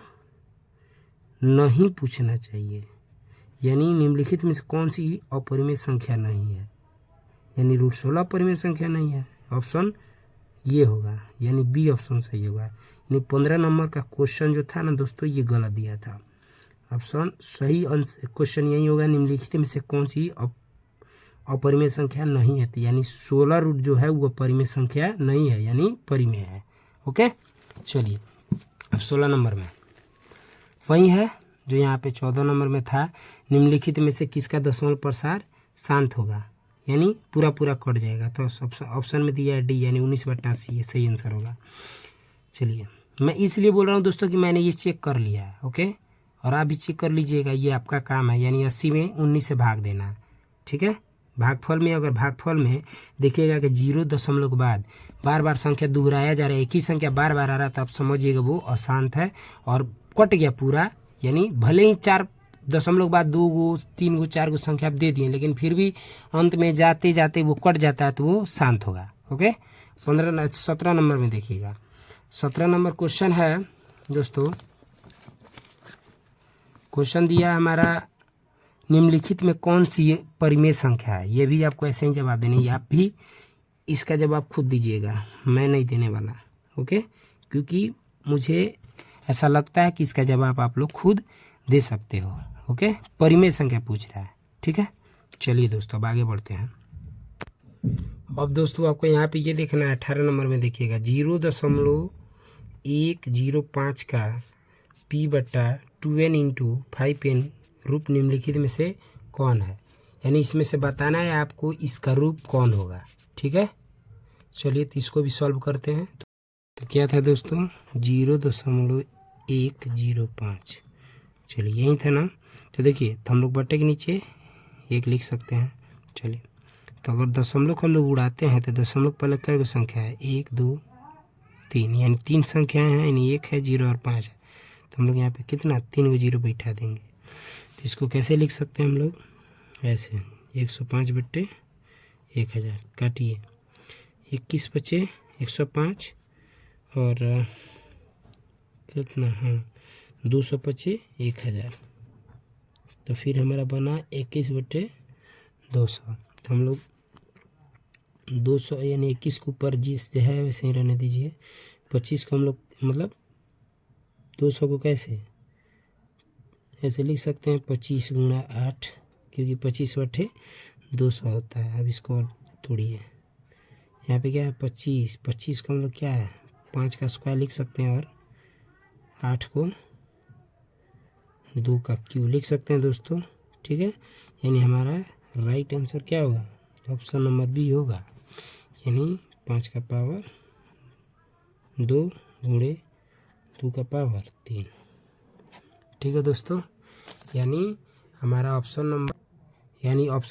नहीं पूछना चाहिए, यानी निम्नलिखित में से कौन सी अपरिमेय संख्या नहीं है, यानी √16 अपरिमेय संख्या नहीं है, ऑप्शन ये होगा, यानी बी ऑप्शन सही होगा। यानी 15 नंबर का क्वेश्चन जो था ना दोस्तों, ये गलत दिया था, ऑप्शन सही क्वेश्चन यही होगा, निम्नलिखित में से कौन सी अपरिमेय संख्या नहीं है, यानी 16 रूट जो है वो अपरिमेय संख्या नहीं है, यानी परिमेय है। ओके, चलिए अब 16 नंबर में वही है जो यहाँ पे 14 नंबर में था, निम्नलिखित में से किसका दशमलव प्रसार शांत होगा, यानी पूरा पूरा कट जाएगा, तो ऑप्शन में दिया है डी, यानी 19/80 ये सही आंसर होगा। चलिए, मैं इसलिए बोल रहा हूँ दोस्तों कि मैंने ये चेक कर लिया है, ओके, और आप भी चेक कर लीजिएगा, ये आपका काम है, यानी 80 में 19 से भाग देना, ठीक है। भागफल में, अगर भागफल में देखिएगा कि 0 दशमलव के बाद बार बार संख्या दोहराया जा रहा है, एक ही संख्या बार बार आ रहा है, तो आप समझिएगा वो अशांत है और कट गया पूरा, यानी भले ही 4 दशमलव बाद 2 गो 3 गो 4 गो संख्या आप दे दिए, लेकिन फिर भी अंत में जाते जाते वो कट जाता है, तो वो शांत होगा। ओके, 17 नंबर में देखिएगा, 17 नंबर क्वेश्चन है दोस्तों, क्वेश्चन दिया हमारा, निम्नलिखित में कौन सी परिमेय संख्या है, ये भी आपको ऐसे ही जवाब देना है, आप भी इसका जवाब खुद दीजिएगा, मैं नहीं देने वाला, ओके, क्योंकि मुझे ऐसा लगता है कि इसका जवाब आप लोग खुद दे सकते हो। ओके, परिमेय संख्या पूछ रहा है, ठीक है। चलिए दोस्तों अब आगे बढ़ते हैं। अब दोस्तों आपको यहाँ पे ये देखना है, 18 नंबर में देखिएगा, 0.105 का p/2n × 5n रूप निम्नलिखित में से कौन है, यानी इसमें से बताना है आपको इसका रूप कौन होगा, ठीक है। चलिए तो इसको भी सॉल्व करते हैं। तो क्या था दोस्तों, 0.105, चलिए यही था ना, तो देखिए तो हम लोग बट्टे के नीचे 1 लिख सकते हैं। चलिए, तो अगर दशमलव को हम लोग उड़ाते हैं तो दशमलव पहले कई गो संख्या है, 1 2 3, यानी 3 संख्याएँ हैं, यानी 1 है, 0 और 5 है, तो हम लोग यहाँ पे कितना 3 गो 0 बैठा देंगे, तो इसको कैसे लिख सकते हैं हम लोग, ऐसे 105/1000 काटिए, 21 बचे 105 और कितना, हाँ 200 बचे 1000, तो फिर हमारा बना 21/200, तो हम लोग 200 यानी 21 के ऊपर जिस जो है वैसे ही रहने दीजिए, 25 को हम लोग मतलब 200 को कैसे ऐसे लिख सकते हैं, 25 × 8, क्योंकि 25/200 होता है। अब इसको और तोड़िए, यहाँ पे क्या है 25 को हम लोग क्या है 5 का स्क्वायर लिख सकते हैं, और 8 को 2 का क्यूब लिख सकते हैं दोस्तों, ठीक है। यानी हमारा राइट आंसर क्या होगा, ऑप्शन नंबर बी होगा, यानी 5 का पावर 2 × 2 का पावर 3, ठीक है दोस्तों। यानी हमारा ऑप्शन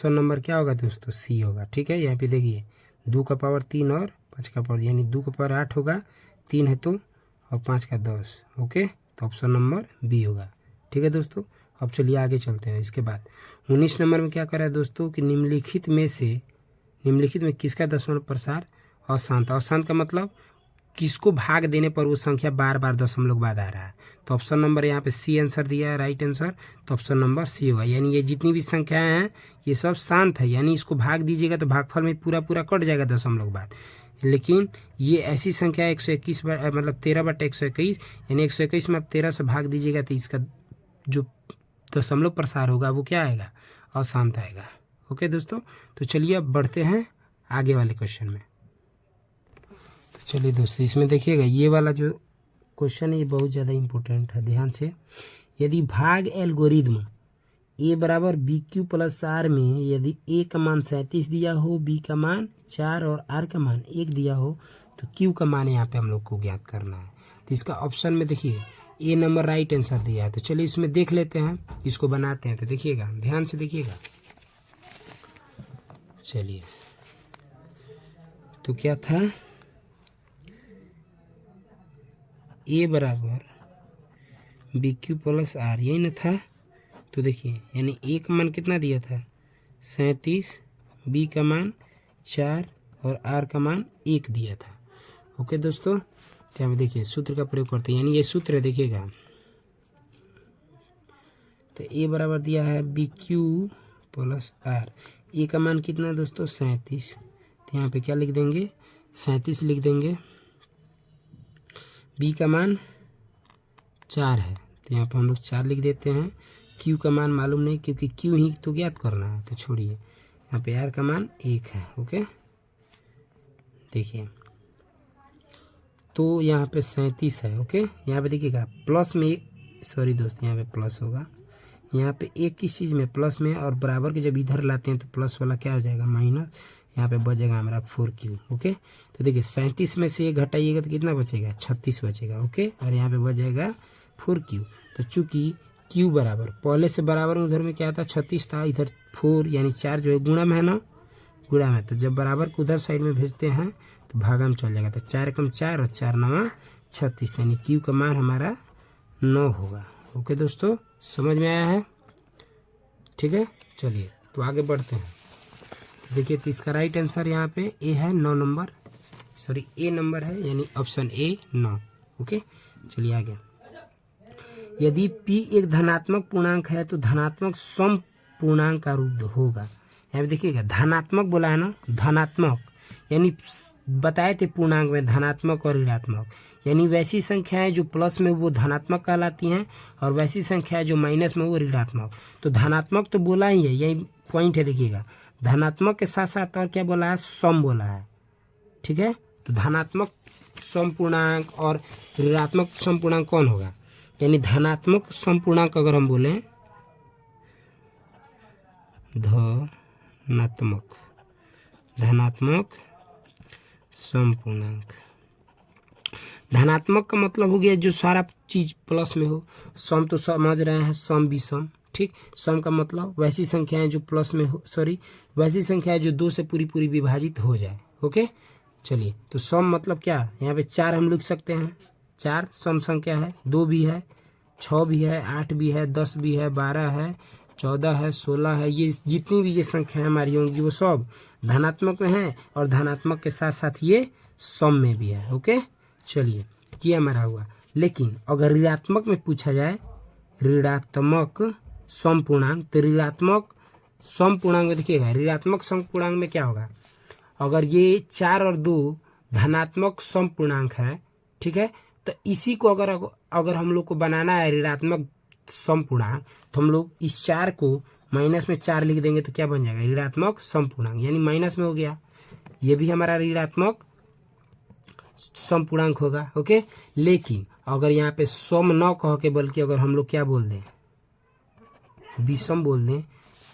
नंबर क्या होगा दोस्तों, सी होगा, ठीक है। यहाँ पे देखिए 2 का पावर 3 और 5 का पावर, यानी 2 का पावर 8 होगा, 3 है तो, और 5 का 10, ओके, तो ऑप्शन नंबर बी होगा, ठीक है दोस्तों। अब चलिए आगे चलते हैं। इसके बाद 19 नंबर में क्या कर रहा है दोस्तों कि निम्नलिखित में किसका दशमलव प्रसार अशांत, अशांत का मतलब किसको भाग देने पर वो संख्या बार बार दशमलव बाद आ रहा है, तो ऑप्शन नंबर यहाँ पे सी आंसर दिया है, राइट आंसर, तो ऑप्शन नंबर सी होगा। यानी ये जितनी भी संख्याएं हैं ये सब शांत है, यानी इसको भाग दीजिएगा तो भागफल में पूरा पूरा कट जाएगा दशमलव बाद, लेकिन ये ऐसी संख्या 121 मतलब 13/121, यानी 121 में आप 13 से भाग दीजिएगा तो इसका जो दशमलव प्रसार होगा वो क्या आएगा, अशांत आएगा। ओके दोस्तों, तो चलिए अब बढ़ते हैं आगे वाले क्वेश्चन में। तो चलिए दोस्तों इसमें देखिएगा, ये वाला जो क्वेश्चन है ये बहुत ज़्यादा इम्पोर्टेंट है, ध्यान से। यदि भाग एल्गोरिदम ए बराबर बी क्यू प्लस आर में यदि ए का मान 37 दिया हो, बी का मान 4 और आर का मान 1 दिया हो तो क्यू का मान यहाँ पे हम लोग को ज्ञात करना है। तो इसका ऑप्शन में देखिए ए नंबर राइट आंसर दिया है। तो चलिए इसमें देख लेते हैं, इसको बनाते हैं। तो देखिएगा, ध्यान से देखिएगा। चलिए, तो क्या था, ए बराबर बी क्यू प्लस आर, यही ना था। तो देखिए यानी ए का मान कितना दिया था 37, बी का मान 4 और आर का मान 1 दिया था। ओके दोस्तों, तो यहाँ पे देखिए सूत्र का प्रयोग करते हैं, यानी ये सूत्र है, देखिएगा। तो ए बराबर दिया है बी क्यू प्लस आर, ए का मान कितना दोस्तों 37। तो यहाँ पे क्या लिख देंगे 37 लिख देंगे। बी का मान 4 है तो यहाँ पे हम लोग 4 लिख देते हैं। क्यू का मान मालूम नहीं क्योंकि क्यू ही तो ज्ञात करना है, तो छोड़िए। यहाँ पे आर का मान 1 है। ओके, देखिए तो यहाँ पे 37 है। ओके, यहाँ पे देखिएगा प्लस में, सॉरी दोस्त, यहाँ पे प्लस होगा। यहाँ पे एक किस चीज़ में प्लस में, और बराबर के जब इधर लाते हैं तो प्लस वाला क्या हो जाएगा माइनस, यहाँ पे बचेगा हमारा 4Q। ओके, तो देखिए 37 में से 1 घटाइएगा तो कितना बचेगा 36 बचेगा। ओके, और यहाँ पे बचेगा 4Q। तो चूंकि Q बराबर पहले से बराबर उधर में क्या था 36 था, इधर 4 यानी 4 जो है गुणा में है ना, गुणा में। तो जब बराबर को उधर साइड में भेजते हैं तो भागा में चल जाएगा। तो 4 कम 4 और 4 9 36, यानी Q का मान हमारा 9 होगा। ओके दोस्तों, समझ में आया है? ठीक है, चलिए तो आगे बढ़ते हैं। देखिए तो इसका राइट आंसर यहाँ पे ए है 9 नंबर, सॉरी ए नंबर है, यानी ऑप्शन ए 9। ओके, चलिए आगे। यदि p एक धनात्मक पूर्णांक है तो धनात्मक सम पूर्णांक का रूप होगा। यहाँ पे देखिएगा धनात्मक बोला है ना, धनात्मक यानी बताए थे पूर्णांक में धनात्मक और ऋणात्मक, यानी वैसी संख्याएं जो प्लस में वो धनात्मक कहलाती हैं और वैसी संख्याएं जो माइनस में वो ऋणात्मक। तो धनात्मक तो बोला ही है, यही पॉइंट है। देखिएगा धनात्मक के साथ साथ और क्या बोला है, सम बोला है। ठीक है, तो धनात्मक सम पूर्णांक और ऋणात्मक सम पूर्णांक कौन होगा, यानी धनात्मक सम पूर्णांक अगर हम बोलें धनात्मक सम पूर्णांक, धनात्मक का मतलब हो गया जो सारा चीज प्लस में हो। सम तो समझ रहे हैं, सम विषम। ठीक, सम का मतलब वैसी संख्याएं जो प्लस में हो, सॉरी वैसी संख्याएं जो 2 से पूरी पूरी विभाजित हो जाए। ओके, चलिए तो सम मतलब क्या, यहाँ पे 4 हम लिख सकते हैं। 4 सम संख्या है, 2 भी है, 6 भी है, 8 भी है, 10 भी है, 12 है, 14 है, 16 है। ये जितनी भी ये संख्या हमारी होंगी वो सब धनात्मक में है और धनात्मक के साथ साथ ये सम में भी है। ओके, चलिए ये हमारा हुआ। लेकिन अगर ऋणात्मक में पूछा जाए, ऋणात्मक सम पूर्णांक, तो ऋणात्मक सम पूर्णांक में देखिएगा ऋणात्मक सम पूर्णांक में क्या होगा, अगर ये 4 और 2 धनात्मक सम पूर्णांक है, ठीक है, तो इसी को अगर हम लोग को बनाना है ऋणात्मक सम पूर्णांक, तो हम लोग इस 4 को माइनस में 4 लिख देंगे तो क्या बन जाएगा ऋणात्मक सम पूर्णांक, यानी माइनस में हो गया। ये भी हमारा ऋणात्मक सम पूर्णांक होगा। ओके, लेकिन अगर यहाँ पे सम न कह के बल्कि अगर हम लोग क्या बोल दें, विषम बोल दें,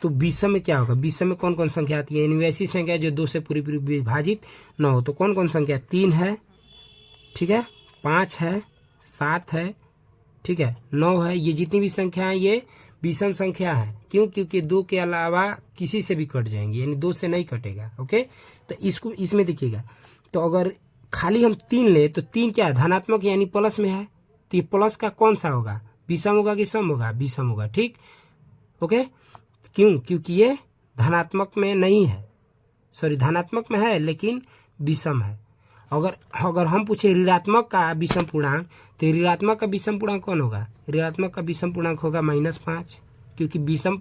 तो विषम में क्या होगा, विषम में कौन कौन संख्या आती है, यानी वैसी संख्या जो 2 से पूरी पूरी विभाजित न हो। तो कौन कौन संख्या, 3 है, ठीक है, 5 है, 7 है, ठीक है, 9 है। ये जितनी भी संख्या है ये विषम संख्या है। क्यों, क्योंकि 2 के अलावा किसी से भी कट जाएंगे, यानी 2 से नहीं कटेगा। ओके, तो इसको इसमें देखिएगा, तो अगर खाली हम 3 ले तो 3 क्या है, धनात्मक यानी प्लस में है, तो ये प्लस का कौन सा होगा, विषम होगा कि सम होगा, विषम होगा। ठीक, ओके, क्यों, क्योंकि ये धनात्मक में नहीं है, सॉरी धनात्मक में है लेकिन विषम है। अगर हम पूछे ऋणात्मक का विषम पूर्णांक, तो ऋणात्मक का विषम पूर्णांक कौन होगा, ऋणात्मक का विषम पूर्णांक होगा -5, क्योंकि विषम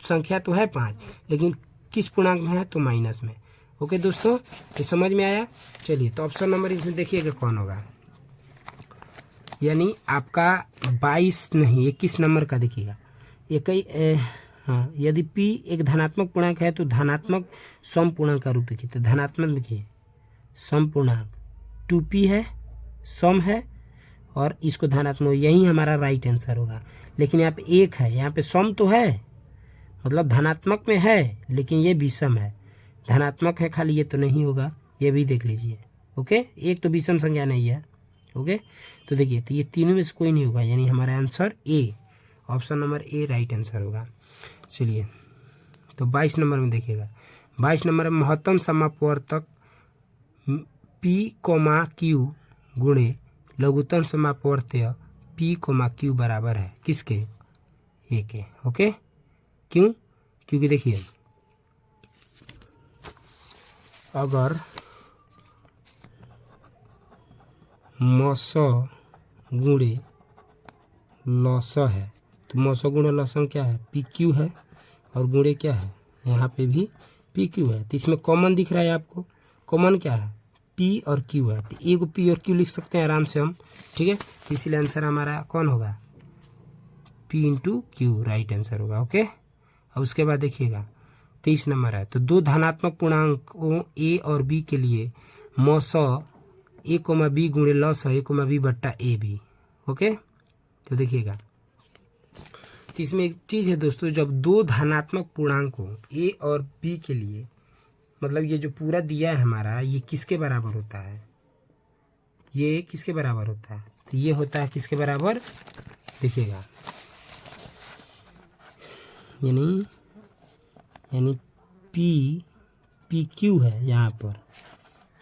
संख्या तो है 5 लेकिन किस पूर्णांक में है, तो माइनस में। ओके दोस्तों, ये समझ में आया? चलिए तो ऑप्शन नंबर इसमें देखिएगा कौन होगा, यानी आपका 22 नहीं 21 नंबर का देखिएगा। हाँ, यदि p एक धनात्मक पूर्णांक है तो धनात्मक सम पूर्णांक का रूप देखिए। तो धनात्मक देखिए सम पूर्णांक 2p है, सम है और इसको धनात्मक, यही हमारा राइट आंसर होगा। लेकिन यहाँ पे 1 है, यहाँ पे सम तो है मतलब धनात्मक में है लेकिन ये विषम है, धनात्मक है खाली, ये तो नहीं होगा, ये भी देख लीजिए। ओके, एक तो विषम संख्या नहीं है। ओके, तो देखिए, तो ये तीनों में से कोई नहीं होगा, यानी हमारा answer A, option number A right answer होगा। चलिए, तो 22 नंबर में देखिएगा, 22 नंबर में महत्तम समापवर्तक P, Q गुणे लघुत्तम समापवर्त्य P, Q बराबर है किसके, ए के। ओके, क्यों, क्योंकि देखिए अगर मस गुणे लस है तो मस गुणे लसन क्या है, PQ है, और गुणे क्या है, यहाँ पे भी PQ है। तो इसमें कॉमन दिख रहा है आपको, कॉमन क्या है, P और Q है, तो एक P और Q लिख सकते हैं आराम से हम, ठीक है। तो इसलिए आंसर हमारा कौन होगा, P into Q right answer होगा। ओके, अब उसके बाद देखिएगा 23 नंबर है, तो दो धनात्मक पूर्णांकों A और B के लिए मस A, B गुणे लस A, B बट्टा ए बी। ओके, तो देखिएगा, तो इसमें एक चीज़ है दोस्तों, जब दो धनात्मक पूर्णांकों A और B के लिए, मतलब ये जो पूरा दिया है हमारा, ये किसके बराबर होता है, ये किसके बराबर होता है, तो ये होता है किसके बराबर, देखिएगा, यानी PQ है यहाँ पर,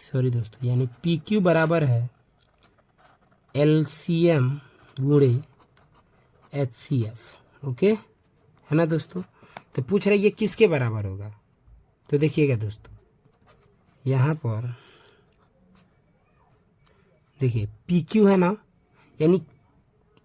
सॉरी दोस्तों, यानी PQ बराबर है LCM गुणे HCF। ओके, है ना दोस्तों। तो पूछ रहा है ये किसके बराबर होगा, तो देखिएगा दोस्तों, यहाँ पर देखिए PQ है ना, यानी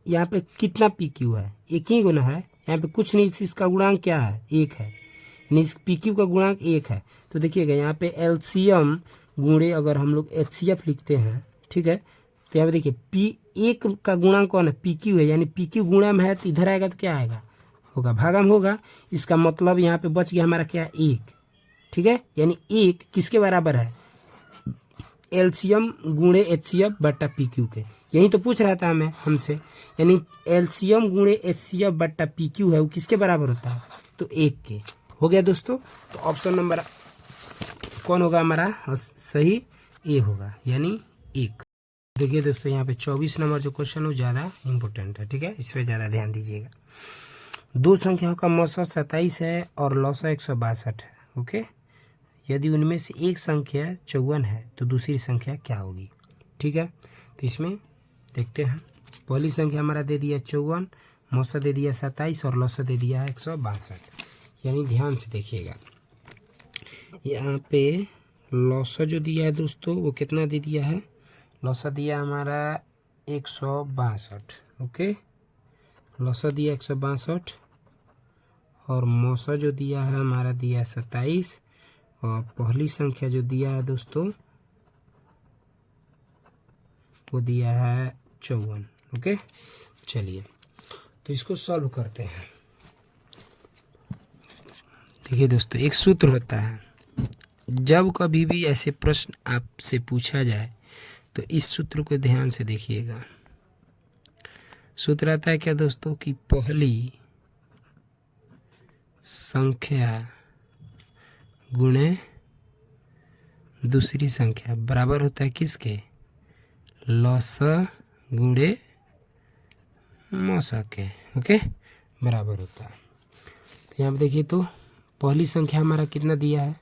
यहाँ पे कितना PQ है, एक ही गुना है, यहाँ पे कुछ नहीं, इसका गुणांक क्या है, एक है, यानी इस PQ का गुणांक एक है। तो देखिएगा यहाँ पे LCM गुणे अगर हम लोग HCF लिखते हैं, ठीक है, तो यहाँ पे देखिए एक का गुणांक कौन है, PQ है, यानी PQ गुणा में है, तो इधर आएगा तो क्या आएगा, होगा भागम होगा, इसका मतलब यहाँ पे बच गया हमारा क्या, एक, ठीक है, यानी एक किसके बराबर है, LCM गुणे HCF बट्टा PQ के, यही तो पूछ रहा था हमें हमसे, यानी LCM गुणे HCF बट्टा PQ है, वो किसके बराबर होता है, तो एक के। हो गया दोस्तों, तो ऑप्शन नंबर कौन होगा हमारा सही, ए होगा, यानी एक। देखिए दोस्तों, यहाँ पे 24 नंबर जो क्वेश्चन है ज़्यादा इंपॉर्टेंट है, ठीक है, इस पर ज़्यादा ध्यान दीजिएगा। दो संख्याओं का मौसा 27 है और लौसा 162 है। ओके, यदि उनमें से एक संख्या 54 है तो दूसरी संख्या क्या होगी, ठीक है। तो इसमें देखते हैं, पहली संख्या हमारा दे दिया 54, मौसा दे दिया 27 और लौसा दे दिया है 162, यानी ध्यान से देखिएगा, यहाँ पे लौसा जो दिया है दोस्तों वो कितना दे दिया है, लौसा दिया हमारा 162। ओके, लौसा दिया 162 और मौसा जो दिया है हमारा दिया 27, और पहली संख्या जो दिया है दोस्तों वो दिया है 54। ओके, चलिए तो इसको सॉल्व करते हैं। देखिए दोस्तों, एक सूत्र होता है, जब कभी भी ऐसे प्रश्न आपसे पूछा जाए तो इस सूत्र को ध्यान से देखिएगा। सूत्र आता है क्या दोस्तों, कि पहली संख्या गुणे दूसरी संख्या बराबर होता है किसके, लौसा गुणे मौसा के। ओके, बराबर होता है। तो यहाँ पे देखिए, तो पहली संख्या हमारा कितना दिया है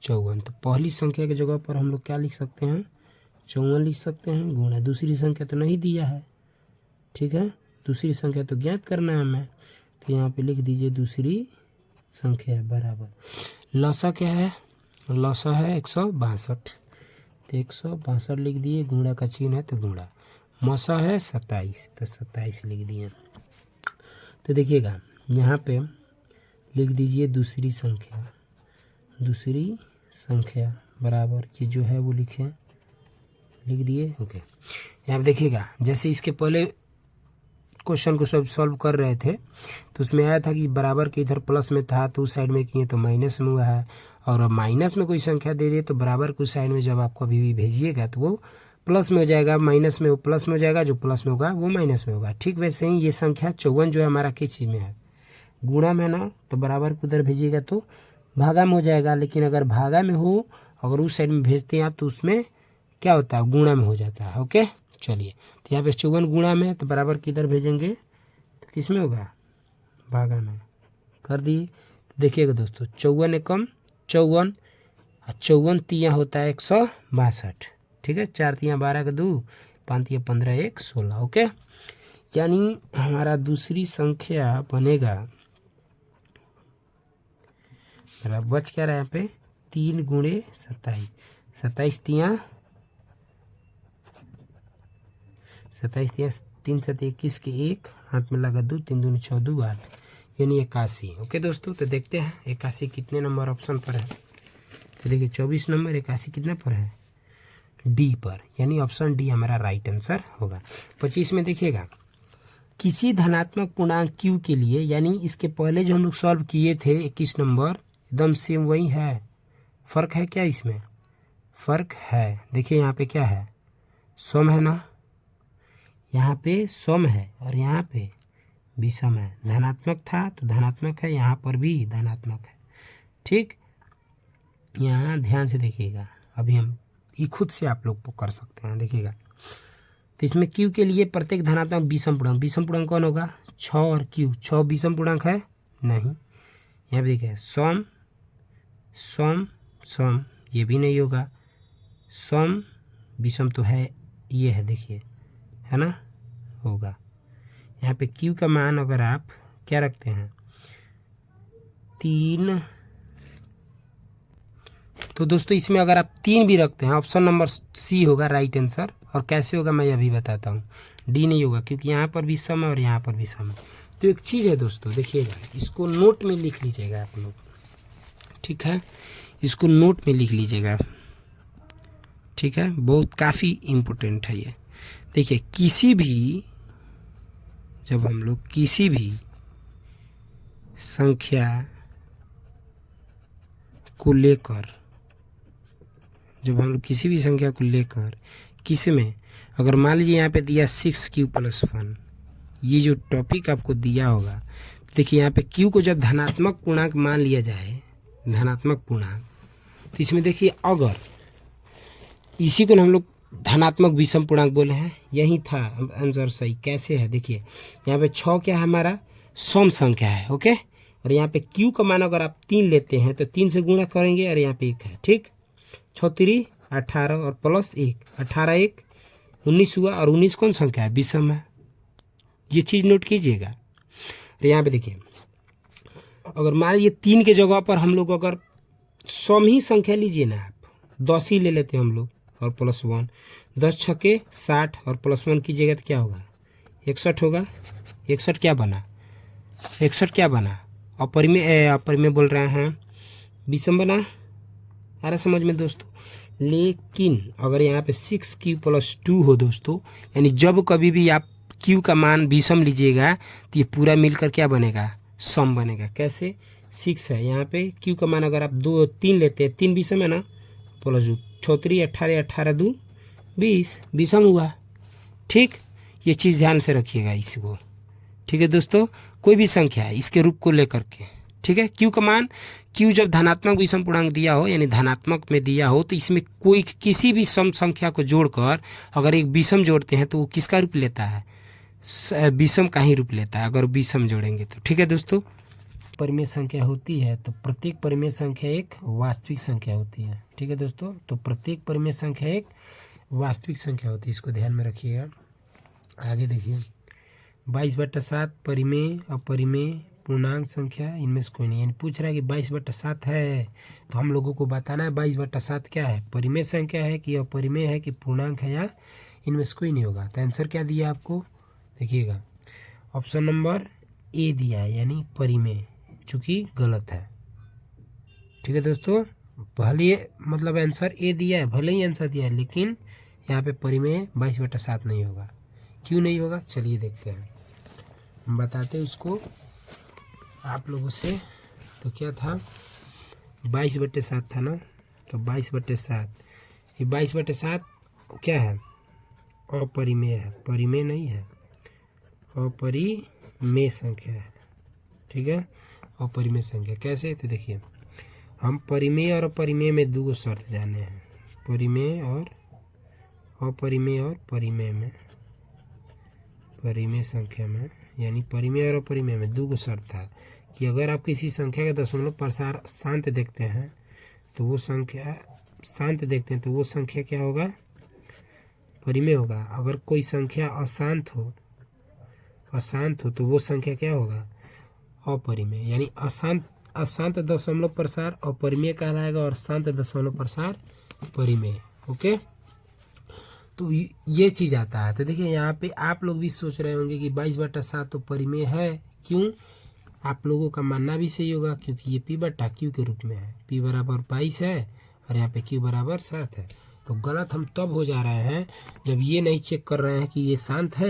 54, तो पहली संख्या की जगह पर हम लोग क्या लिख सकते हैं, 54 लिख सकते हैं, गुणा दूसरी संख्या तो नहीं दिया है, ठीक है, दूसरी संख्या तो ज्ञात करना है हमें, तो यहाँ पे लिख दीजिए दूसरी संख्या बराबर, लौसा क्या है, लौसा है 162, तो 162 लिख दिए, गुणा का चिन्ह है तो गुणा, मौसा है 27 तो 27 लिख दिए। तो देखिएगा यहाँ पे लिख दीजिए दूसरी संख्या, दूसरी संख्या बराबर ये जो है वो लिख दिए। ओके, यहाँ पे देखिएगा, जैसे इसके पहले क्वेश्चन को सब सॉल्व कर रहे थे तो उसमें आया था कि बराबर के इधर प्लस में था तो उस साइड में किए तो माइनस में हुआ है, और माइनस में कोई संख्या दे दे तो बराबर के उस साइड में जब आप कभी भी भेजिएगा तो वो प्लस में हो जाएगा, माइनस में वो प्लस में हो जाएगा, जो प्लस में होगा वो माइनस में होगा। ठीक वैसे ही ये संख्या 54 जो है हमारा किस चीज़ में है, गुणा में ना तो बराबर को उधर भेजिएगा तो भागा में हो जाएगा, लेकिन अगर भागा में हो, अगर उस साइड में भेजते हैं आप तो उसमें क्या होता है, गुणा में हो जाता है। ओके चलिए, तो यहाँ पे 54 गुणा में तो बराबर किधर भेजेंगे, तो किस में होगा, भागा में कर दिए। तो देखिएगा दोस्तों 54 एकम 54 और 54 तिया होता है 162। ठीक है, 4 तिया 12 का 2, 5 तिया 15, 1 16। ओके, यानी हमारा दूसरी संख्या बनेगा, बच क्या रहा है यहाँ पे, 3 गुणे 27, 27 तिया 3 7 21 के 1 हाथ में लगा 2, 3 दूनी 6 2 8, यानी 81। ओके दोस्तों, तो देखते हैं 81 कितने नंबर ऑप्शन पर है। तो देखिए 24 नंबर 81 कितने पर है, डी पर, यानी ऑप्शन डी हमारा राइट आंसर होगा। 25 में देखिएगा, किसी धनात्मक पूर्णांक q के लिए, यानी इसके पहले जो हम लोग सॉल्व किए थे 21 नंबर, एकदम सेम वही है, फर्क है क्या इसमें, फर्क है। देखिए यहाँ पे क्या है, सम है ना, यहाँ पे सम है और यहाँ पे विषम है। धनात्मक था तो धनात्मक है, यहाँ पर भी धनात्मक है। ठीक, यहाँ ध्यान से देखिएगा, अभी हम ये खुद से आप लोग कर सकते हैं, देखिएगा। तो इसमें q के लिए प्रत्येक धनात्मक विषम पूर्णांक, विषम पूर्णांक कौन होगा, 6 और q, 6 विषम पूर्णांक है नहीं। यहाँ पे देखिए सम सम सम, ये भी नहीं होगा, सम विषम तो है, ये है देखिए, है ना, होगा। यहाँ पे q का मान अगर आप क्या रखते हैं 3, तो दोस्तों इसमें अगर आप 3 भी रखते हैं, ऑप्शन नंबर सी होगा राइट आंसर। और कैसे होगा मैं अभी बताता हूँ, डी नहीं होगा, क्योंकि यहाँ पर भी सम है और यहाँ पर भी सम है। तो एक चीज़ है दोस्तों, देखिएगा, इसको नोट में लिख लीजिएगा आप लोग, ठीक है, इसको नोट में लिख लीजिएगा, ठीक है, बहुत काफ़ी इम्पोर्टेंट है ये। देखिए किसी भी, जब हम लोग किसी भी संख्या को लेकर, जब हम लोग किसी भी संख्या को लेकर किस में, अगर मान लीजिए यहाँ पे दिया 6q + 1, ये जो टॉपिक आपको दिया होगा, देखिए यहाँ पे q को जब धनात्मक पूर्णांक मान लिया जाए, धनात्मक पूर्णांक, तो इसमें देखिए अगर इसी को हम लोग धनात्मक विषम पूर्णांक बोले हैं, यही था आंसर सही। कैसे है देखिए, यहाँ पे 6 क्या है हमारा सम संख्या है, ओके, और यहाँ पे q का मान अगर आप 3 लेते हैं तो 3 से गुणा करेंगे और यहाँ पे 1 है। ठीक, 6 3 18 और +1, 18 1 19 हुआ, और 19 कौन संख्या है, विषम है, ये चीज़ नोट कीजिएगा। और यहाँ पे देखिए, अगर मान लीजिए 3 के जगह पर हम लोग अगर सम ही संख्या लीजिए ना, आप 10 ही ले लेते हैं हम लोग और +1, 10 छक्के 60 और +1 कीजिएगा तो क्या होगा, 61 होगा। 61 क्या बना, 61 क्या बना, अपरिमेय बोल रहे हैं, विषम बना, आ रहा समझ में दोस्तों। लेकिन अगर यहाँ पे 6q + 2 हो दोस्तों, यानी जब कभी भी आप q का मान विषम लीजिएगा तो ये पूरा मिलकर क्या बनेगा, सम बनेगा। कैसे, 6 है, यहाँ पे q का मान अगर आप 2 3 लेते हैं, 3 विषम है ना, +2 6 3 18 18 2 20, विषम हुआ। ठीक, ये चीज़ ध्यान से रखिएगा इसको, ठीक है दोस्तों, कोई भी संख्या है इसके रूप को लेकर के, ठीक है। q का मान, q जब धनात्मक विषम पूर्णांक दिया हो, यानी धनात्मक में दिया हो, तो इसमें कोई किसी भी सम संख्या को जोड़कर अगर एक विषम जोड़ते हैं तो वो किसका रूप लेता है, विषम का ही रूप लेता है, अगर विषम जोड़ेंगे तो। ठीक है दोस्तों, परिमेय संख्या होती है तो प्रत्येक परिमेय संख्या एक वास्तविक संख्या होती है। ठीक है दोस्तों, तो प्रत्येक परिमेय संख्या एक वास्तविक संख्या होती है, इसको ध्यान में रखिएगा। आगे देखिए, 22/7 परिमेय अपरिमेय पूर्णांक संख्या, इनमें से कोई नहीं, यानी पूछ रहा है कि 22/7 है तो हम लोगों को बताना है 22/7 क्या है, परिमेय संख्या है कि अपरिमेय है कि पूर्णांक है, या इनमें से कोई नहीं होगा। तो आंसर क्या दिया आपको, देखिएगा, ऑप्शन नंबर ए दिया है, यानी परिमेय, चूँकि गलत है। ठीक है दोस्तों, भले मतलब आंसर ए दिया है, भले ही आंसर दिया है, लेकिन यहाँ पे परिमेय 22/7 नहीं होगा। क्यों नहीं होगा, चलिए देखते हैं, हम बताते हैं उसको आप लोगों से। तो क्या था, 22/7 था ना, तो 22/7, ये 22/7 क्या है, अपरिमेय है, परिमेय नहीं है, अपरिमेय संख्या है। ठीक है। अपरिमेय संख्या कैसे, तो देखिए हम परिमेय और अपरिमेय में दो शर्त जाने हैं, परिमेय और अपरिमेय और परिमेय में, परिमेय संख्या में यानी परिमेय और अपरिमेय में दो शर्त था कि अगर आप किसी संख्या का दशमलव प्रसार शांत देखते हैं तो वो संख्या तो वो संख्या क्या होगा, परिमेय होगा। अगर कोई संख्या अशांत हो तो वो संख्या क्या होगा, अपरिमेय। यानी अशांत दशमलव प्रसार अपरिमेय कहलाएगा और शांत दशमलव प्रसार परिमेय। ओके, तो ये चीज़ आता है। तो देखिए यहाँ पे आप लोग भी सोच रहे होंगे कि 22/7 तो परिमेय है, क्यों? आप लोगों का मानना भी सही होगा क्योंकि ये P/Q के रूप में है, P बराबर 22 है और यहाँ पे Q बराबर 7 है। तो गलत हम तब हो जा रहे हैं जब ये नहीं चेक कर रहे हैं कि ये शांत है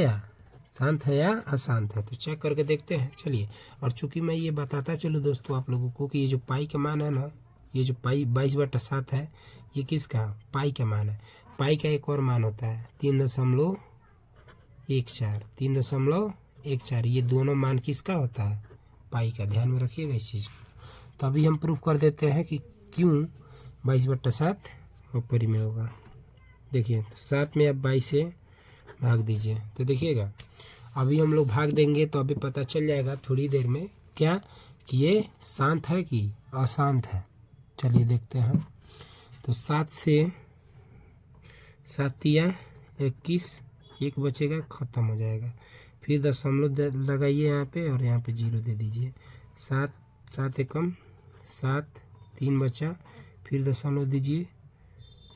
या अशांत है। तो चेक करके देखते हैं, चलिए। और चूंकि मैं ये बताता चलूँ दोस्तों आप लोगों को कि ये जो पाई का मान है ना, ये जो पाई 22/7 है, ये किसका, पाई का मान है। पाई का एक और मान होता है 3.14। ये दोनों मान किसका होता है, पाई का। ध्यान में रखिएगा इस चीज़ को। तो अभी हम प्रूफ कर देते हैं कि क्यों 22/7 अपरिमेय होगा। देखिए 7 में आप 22 से भाग दीजिए तो देखिएगा, अभी हम लोग भाग देंगे तो अभी पता चल जाएगा थोड़ी देर में क्या कि ये शांत है कि अशांत है। चलिए देखते हैं। तो 7 से 7 या 21, एक बचेगा, ख़त्म हो जाएगा। फिर दशमलव लगाइए यहाँ पे और यहाँ पे 0 दे दीजिए। 7 एकम 7, 3 बचा, फिर दशमलव दीजिए,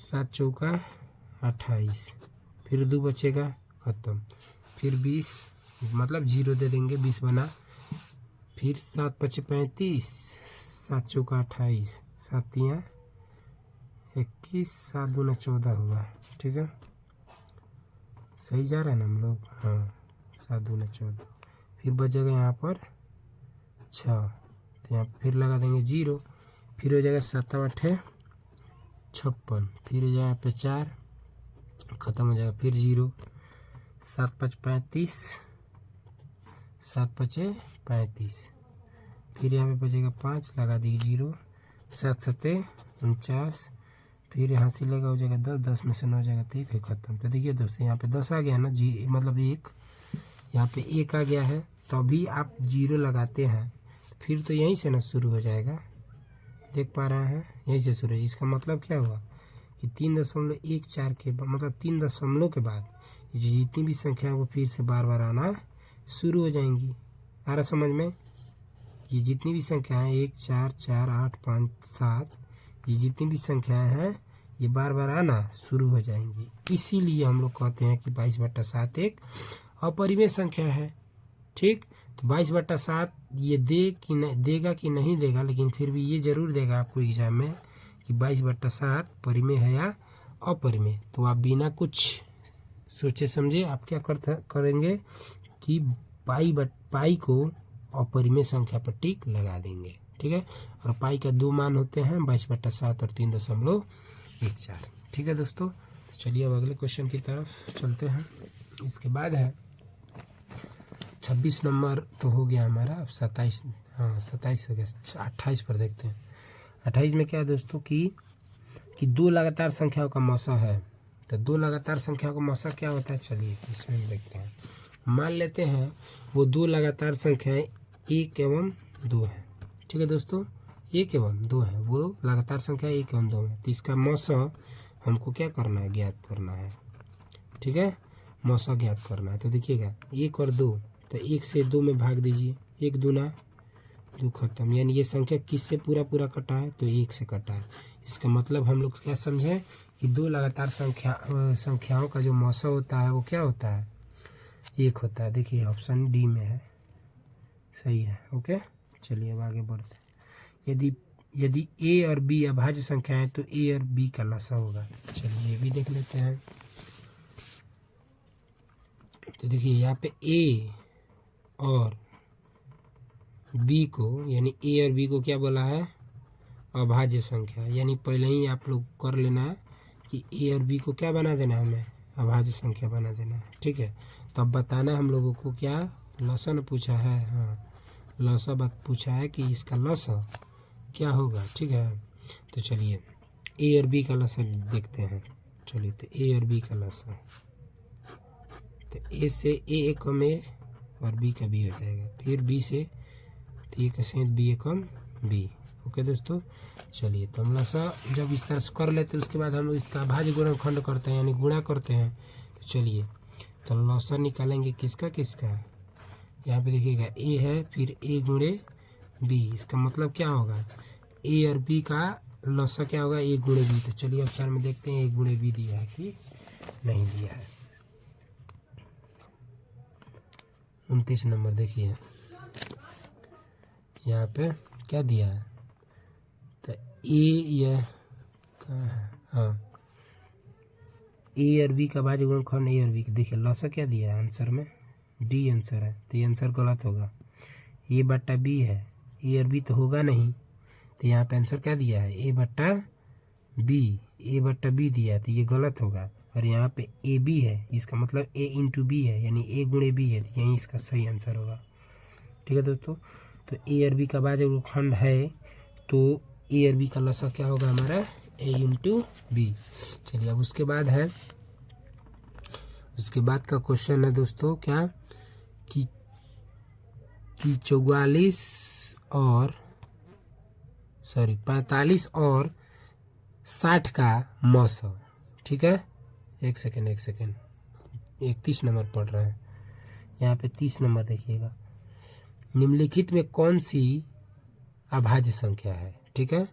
7 चौका 28, फिर 2 बचेगा, ख़त्म। फिर 20 मतलब 0 दे देंगे, 20 बना। फिर 7 5 35, 7 चौका 28, 7 3 21, 7 दूना 14 होगा। ठीक है, सही जा रहा है ना हम लोग, हाँ 7 दूना 14। फिर बचेगा यहाँ पर 6, तो यहाँ फिर लगा देंगे 0, फिर हो जाएगा 7 8 56, फिर हो जाएगा यहाँ पे 4, ख़त्म हो जाएगा। फिर 0, 7 5 35, 7 5 35, फिर यहाँ पे बचेगा 5, लगा दी 0, 7 7 49, फिर यहाँ से लगा हो जाएगा 10, 10 में से 9 हो जाएगा 1 है, ख़त्म। तो देखिए दोस्तों यहाँ पे 10 आ गया ना, जी मतलब 1, यहाँ पे 1 आ गया है। तो अभी आप 0 लगाते हैं फिर तो यहीं से ना शुरू हो जाएगा, देख पा रहे हैं, यहीं से शुरू है। इसका मतलब क्या हुआ कि 3.14 के मतलब 3 दशमलव के बाद ये जितनी भी संख्या है वो फिर से बार बार आना शुरू हो जाएंगी। आ रहा समझ में? ये जितनी भी संख्या है 1 4 4 8 5 7, ये जितनी भी संख्याएं हैं ये बार बार आना शुरू हो जाएंगी। इसीलिए हम लोग कहते हैं कि 22/7 एक अपरिमेय संख्या है। ठीक, तो 22/7 ये देगा कि नहीं देगा, लेकिन फिर भी ये जरूर देगा आपको एग्जाम में कि 22/7 परिमेय है या अपरिमेय। तो आप बिना कुछ सोचे समझे आप क्या करेंगे कि पाई को अपरिमेय संख्या पर टिक लगा देंगे। ठीक है, और पाई का 2 मान होते हैं 22/7 और 3.14। ठीक है दोस्तों, तो चलिए अब अगले क्वेश्चन की तरफ चलते हैं। इसके बाद है 26 नंबर तो हो गया हमारा, अब 27, हाँ 27 हो गया, 28 पर देखते हैं। 28 में क्या है दोस्तों कि 2 लगातार संख्याओं का मौसा है। तो 2 लगातार संख्याओं का मौसा क्या होता है, चलिए इसमें देखते हैं। मान लेते हैं वो 2 लगातार संख्याएं 1 एवं 2 हैं। ठीक है दोस्तों, 1 एवं 2 है, वो लगातार संख्या 1 एवं 2 है। तो इसका मौसा हमको क्या करना है, ज्ञात करना है। ठीक है, मौसा ज्ञात करना है। तो देखिएगा 1 और 2, तो 1 से 2 में भाग दीजिए, 1 दूना 2, ख़त्म। यानी ये संख्या किससे पूरा कटा है, तो 1 से कटा है। इसका मतलब हम लोग क्या समझें कि 2 लगातार संख्याओं का जो मौसा होता है वो क्या होता है, 1 होता है। देखिए ऑप्शन डी में है, सही है। ओके, चलिए अब आगे बढ़ते हैं। यदि ए और बी अभाज्य संख्या है तो ए और बी का लसा होगा। चलिए ये भी देख लेते हैं। तो देखिए यहाँ पे ए और बी को, यानी ए और बी को क्या बोला है, अभाज्य संख्या। यानी पहले ही आप लोग कर लेना है कि ए और बी को क्या बना देना है, हमें अभाज्य संख्या बना देना है। ठीक है, तो अब बताना हम लोगों को क्या लसन पूछा है, हाँ लौसा बात पूछा है कि इसका लौसा क्या होगा, ठीक है। तो चलिए ए और बी का लौसा देखते हैं। चलिए तो ए और बी का लौसा, तो ए से ए कम ए और बी का बी हो जाएगा, फिर बी से तो ए का सेंध बी कम बी। ओके दोस्तों, चलिए तो हम लौसा जब इस तरह से कर लेते हैं उसके बाद हम इसका अभाज्य गुणनखंड करते हैं यानी गुणा करते हैं। तो चलिए तो लौसा निकालेंगे किसका किसका, यहाँ पे देखिएगा ए है फिर ए गुणे बी, इसका मतलब क्या होगा ए और बी का लौसा क्या होगा ए गुणे बी। तो चलिए ऑप्शन में देखते हैं ए गुणे बी दिया है कि नहीं दिया है। 29 नंबर देखिए यहाँ पे क्या दिया है, तो ए यह कहाँ है, हाँ ए और बी का भाज्य गुणनखंड ए और बी, देखिए लौसा क्या दिया है आंसर में डी आंसर है, तो ये आंसर गलत होगा। ए बट्टा बी है, ए और बी तो होगा नहीं, तो यहाँ पे आंसर क्या दिया है ए बट्टा बी दिया है, तो ये गलत होगा। और यहाँ पे ए बी है, इसका मतलब ए इंटू बी है यानी ए गुणे बी है, यही इसका सही आंसर होगा। ठीक है दोस्तों, तो ए और बी का भाज्य गुणनखंड है तो ए और बी का लौसा क्या होगा हमारा ए इंटू बी। चलिए अब उसके बाद का क्वेश्चन है दोस्तों क्या कि 45 और 60 का मौसा, ठीक है। एक सेकेंड 31 नंबर पढ़ रहे हैं, यहाँ पे 30 नंबर देखिएगा। निम्नलिखित में कौन सी अभाज्य संख्या है, ठीक है।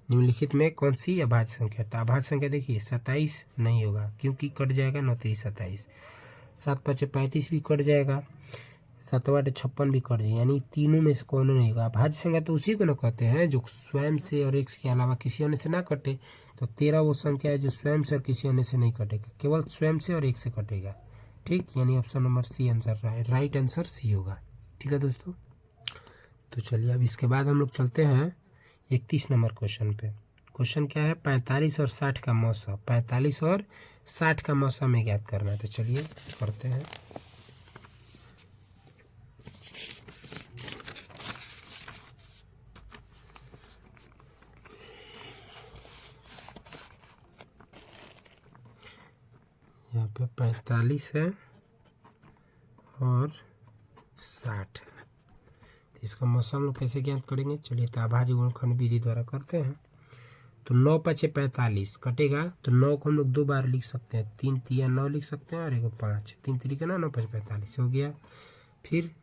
निम्नलिखित में कौन सी अभाज्य संख्या, तो अभाज्य संख्या देखिए 27 नहीं होगा क्योंकि कट जाएगा 9 3 27, 7 5 35 भी कट जाएगा, 7 8 56 भी कट जाएगा, यानी तीनों में से कौन नहीं होगा। अभाज्य संख्या तो उसी को ना कहते हैं जो स्वयं से और एक के अलावा किसी अन्य से ना कटे। तो 13 वो संख्या है जो स्वयं से और किसी अन्य से नहीं कटेगा, केवल स्वयं से और एक से कटेगा, ठीक। यानी option number C answer right answer C होगा, ठीक है दोस्तों। तो चलिए अब इसके बाद हम लोग चलते हैं 31 नंबर क्वेश्चन पे। क्वेश्चन क्या है 45 और 60 का मौसा, 45 और 60 का मौसा में ज्ञात करना है। तो चलिए करते हैं। यहाँ पे 45 है और 60 है, तो इसका मौसा हम लोग कैसे ज्ञात करेंगे, चलिए तो अभाज्य गुणनखंड विधि द्वारा करते हैं। तो 9 5 45 कटेगा, तो 9 को हम लोग 2 बार लिख सकते हैं, 3 3 9 लिख सकते हैं और 1 5, 3 3 9 9 5 45 हो गया। फिर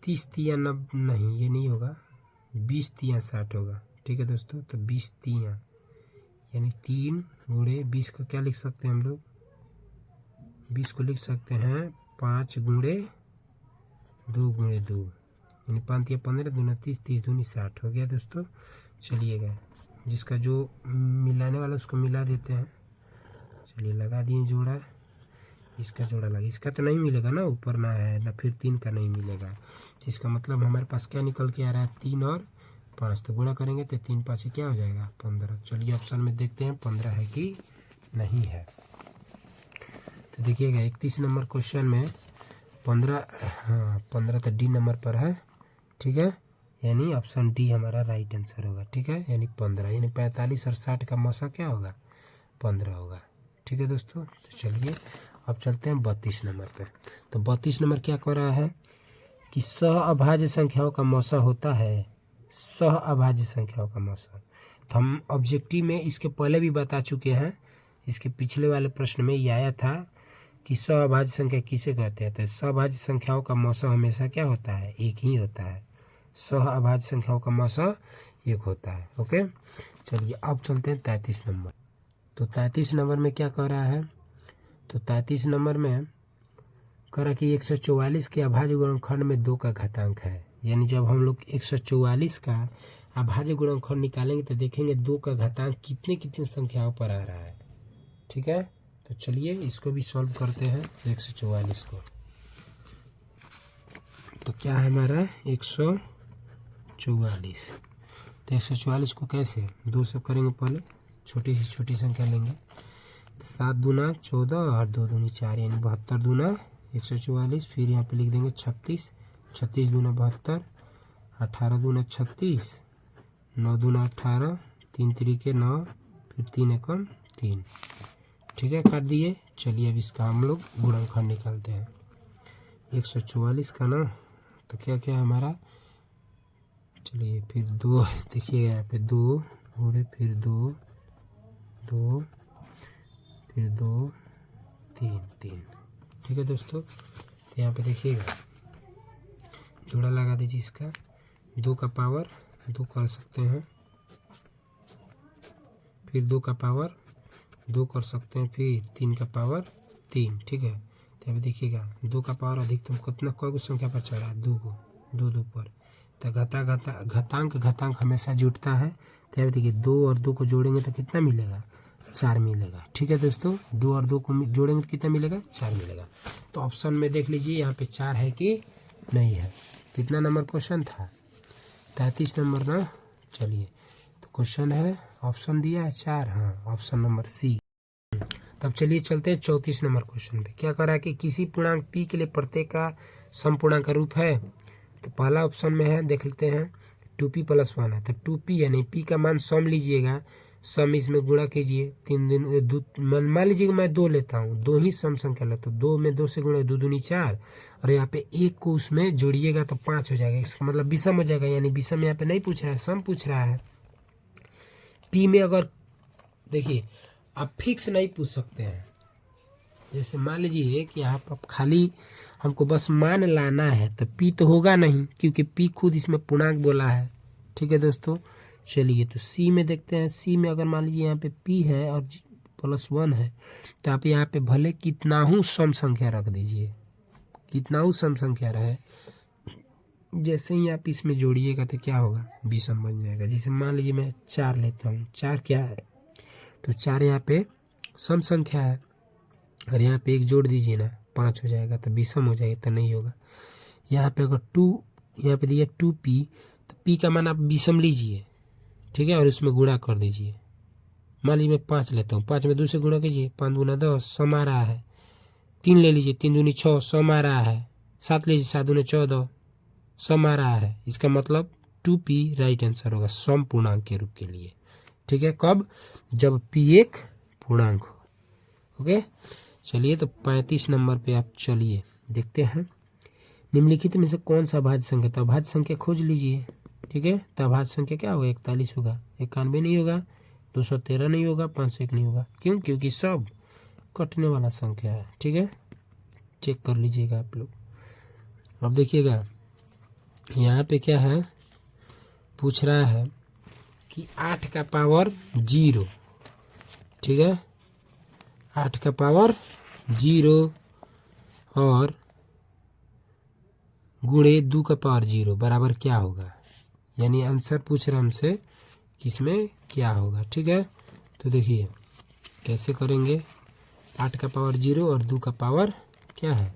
30 3 9 नहीं ये नहीं होगा, 20 3 60 होगा, ठीक है दोस्तों। तो 20 3 यानी 3 गुणे 20 का क्या लिख सकते हैं हम लोग, 20 को लिख सकते हैं 5 गुणे 2 गुणे 2 यानी 5 या 15 दूना 30 30 दूनी 60 हो गया दोस्तों। चलिएगा जिसका जो मिलाने वाला उसको मिला देते हैं। चलिए लगा दिए जोड़ा, इसका जोड़ा लगा, इसका तो नहीं मिलेगा ना, ऊपर ना है ना, फिर 3 का नहीं मिलेगा। इसका मतलब हमारे पास क्या निकल के आ रहा है 3 और 5, तो गुणा करेंगे तो 3 5 क्या हो जाएगा 15। चलिए ऑप्शन में देखते हैं 15 है कि नहीं है। तो देखिएगा 31 नंबर क्वेश्चन में 15, हाँ 15 तो डी नंबर पर है, ठीक है। यानी ऑप्शन डी हमारा राइट आंसर होगा, ठीक है। यानी 15 यानी 45 और 60 का मौसा क्या होगा 15 होगा, ठीक है दोस्तों। तो चलिए अब चलते हैं 32 नंबर पे। तो 32 नंबर क्या कह रहा है कि सह अभाज्य संख्याओं का मौसा होता है, सह अभाज्य संख्याओं का मौसा। तो हम ऑब्जेक्टिव में इसके पहले भी बता चुके हैं, इसके पिछले वाले प्रश्न में ये आया था कि सह अभाज्य संख्या किसे कहते हैं। तो सह अभाज्य संख्याओं का मौसा हमेशा क्या होता है एक ही होता है, सह अभाज्य संख्याओं का मौसा एक होता है। ओके चलिए अब चलते हैं 33 नंबर। तो 33 नंबर में क्या कह रहा है, तो 33 नंबर में कह रहा कि 144 के अभाज्य गुणनखंड में 2 का घातांक है। यानी जब हम लोग 144 का अभाज्य गुणनखंड निकालेंगे तो देखेंगे 2 का घातांक कितने कितने संख्याओं पर आ रहा है, ठीक है। तो चलिए इसको भी सॉल्व करते हैं 144 को। तो क्या है हमारा 144, तो 144 को कैसे 2 से करेंगे, पहले छोटी से छोटी संख्या लेंगे, 7 दूना 14 और 2 दूनी 4 यानी 72 दूना 144। फिर यहाँ पे लिख देंगे 36 36 दूना 72, 18 दूना 36, 9 दूना 18, 3 त्रिके 9, फिर 3 एकम 3। ठीक है, काट दिए। चलिए अब इसका हम लोग गुणनखंड निकालते हैं। 144 का ना, तो क्या क्या है हमारा, चलिए फिर 2, देखिएगा यहाँ पे 2 और फिर 2 2 फिर 2 3 3। ठीक है दोस्तों, तो यहाँ पे देखिएगा जोड़ा लगा दीजिए इसका। 2 का पावर 2 कर सकते हैं, फिर 2 का पावर 2 कर सकते हैं, फिर 3 का पावर 3। ठीक है, तो यहाँ पे देखिएगा 2 का पावर अधिकतम कितना, कोई संख्या पर चढ़ा है, 2 को, 2 2 पर। तो घातांक हमेशा जुटता है। तो यहाँ पे देखिए 2 और 2 को जोड़ेंगे तो कितना मिलेगा, 4 मिलेगा। ठीक है दोस्तों, 2 और 2 को जोड़ेंगे तो कितना मिलेगा, 4 मिलेगा। तो ऑप्शन में देख लीजिए यहाँ पे 4 है कि नहीं है। कितना नंबर क्वेश्चन था, 33 नंबर ना। चलिए, तो क्वेश्चन है, ऑप्शन दिया है 4, हाँ ऑप्शन नंबर सी। तब चलिए चलते हैं 34 नंबर क्वेश्चन पे। क्या कह रहा है कि किसी पूर्णांक p के लिए प्रत्येक का समपूर्णांक का रूप है। तो पहला ऑप्शन में है, देख लेते हैं 2p + 1 है। तो 2p यानी p का मान सम लीजिएगा, सम इसमें गुणा कीजिए। 3 दिन मान लीजिएगा मैं 2 लेता हूँ, 2 ही सम संख्या लेता हूँ, 2 में 2 से गुणा 2 दूनी 4, और यहाँ पे 1 को उसमें जोड़िएगा तो 5 हो जाएगा। इसका मतलब विषम हो जाएगा, यानी विषम यहाँ पे नहीं पूछ रहा है, सम पूछ रहा है। p में अगर देखिए आप फिक्स नहीं पूछ सकते हैं। जैसे मान लीजिए कि यहाँ पर खाली हमको बस मान लाना है, तो p तो होगा नहीं, क्योंकि p खुद इसमें पूर्णांक बोला है। ठीक है दोस्तों, चलिए तो c में देखते हैं। c में अगर मान लीजिए यहाँ पे p है और +1 है, तो आप यहाँ पे भले कितना हूँ सम संख्या रख दीजिए, कितना हूँ सम संख्या रहे, जैसे ही आप इसमें जोड़िएगा तो क्या होगा, विषम बन जाएगा। जैसे मान लीजिए मैं 4 लेता हूँ, 4 क्या है, तो 4 यहाँ पे सम संख्या है, और यहाँ पे 1 जोड़ दीजिए ना, 5 हो जाएगा, तो विषम हो जाएगा, तो नहीं होगा। यहाँ पे अगर 2 यहाँ पे दिया 2p, तो p का मान आप विषम लीजिए, ठीक है, और इसमें गुणा कर दीजिए। मान लीजिए मैं 5 लेता हूँ, 5 में 2 से गुणा कीजिए, 5 दूना 10, सम आ रहा है। 3 ले लीजिए, 3 दूनी 6, सम आ रहा है। 7 लीजिए, 7 दूनी 14, सम आ रहा है। इसका मतलब 2p राइट आंसर होगा सम पूर्णांक के रूप के लिए। ठीक है, कब, जब p एक पूर्णांक हो। ओके, चलिए तो 35 नंबर पे आप चलिए देखते हैं। निम्नलिखित में से कौन सा अभाज्य संख्या, तो अभाज्य संख्या खोज लीजिए। ठीक है, तो अभाज्य संख्या क्या होगा, 41 होगा, 91 नहीं होगा, 213 नहीं होगा, 501 नहीं होगा। क्यों, क्योंकि सब कटने वाला संख्या है। ठीक है, चेक कर लीजिएगा आप लोग। अब देखिएगा यहाँ पे क्या है, पूछ रहा है कि 8 का पावर 0। ठीक है, 8 का पावर 0 और गुणे 2 का पावर 0 बराबर क्या होगा, यानी आंसर पूछ रहा हमसे किसमें क्या होगा। ठीक है, तो देखिए कैसे करेंगे। 8 का पावर 0 और 2 का पावर क्या है,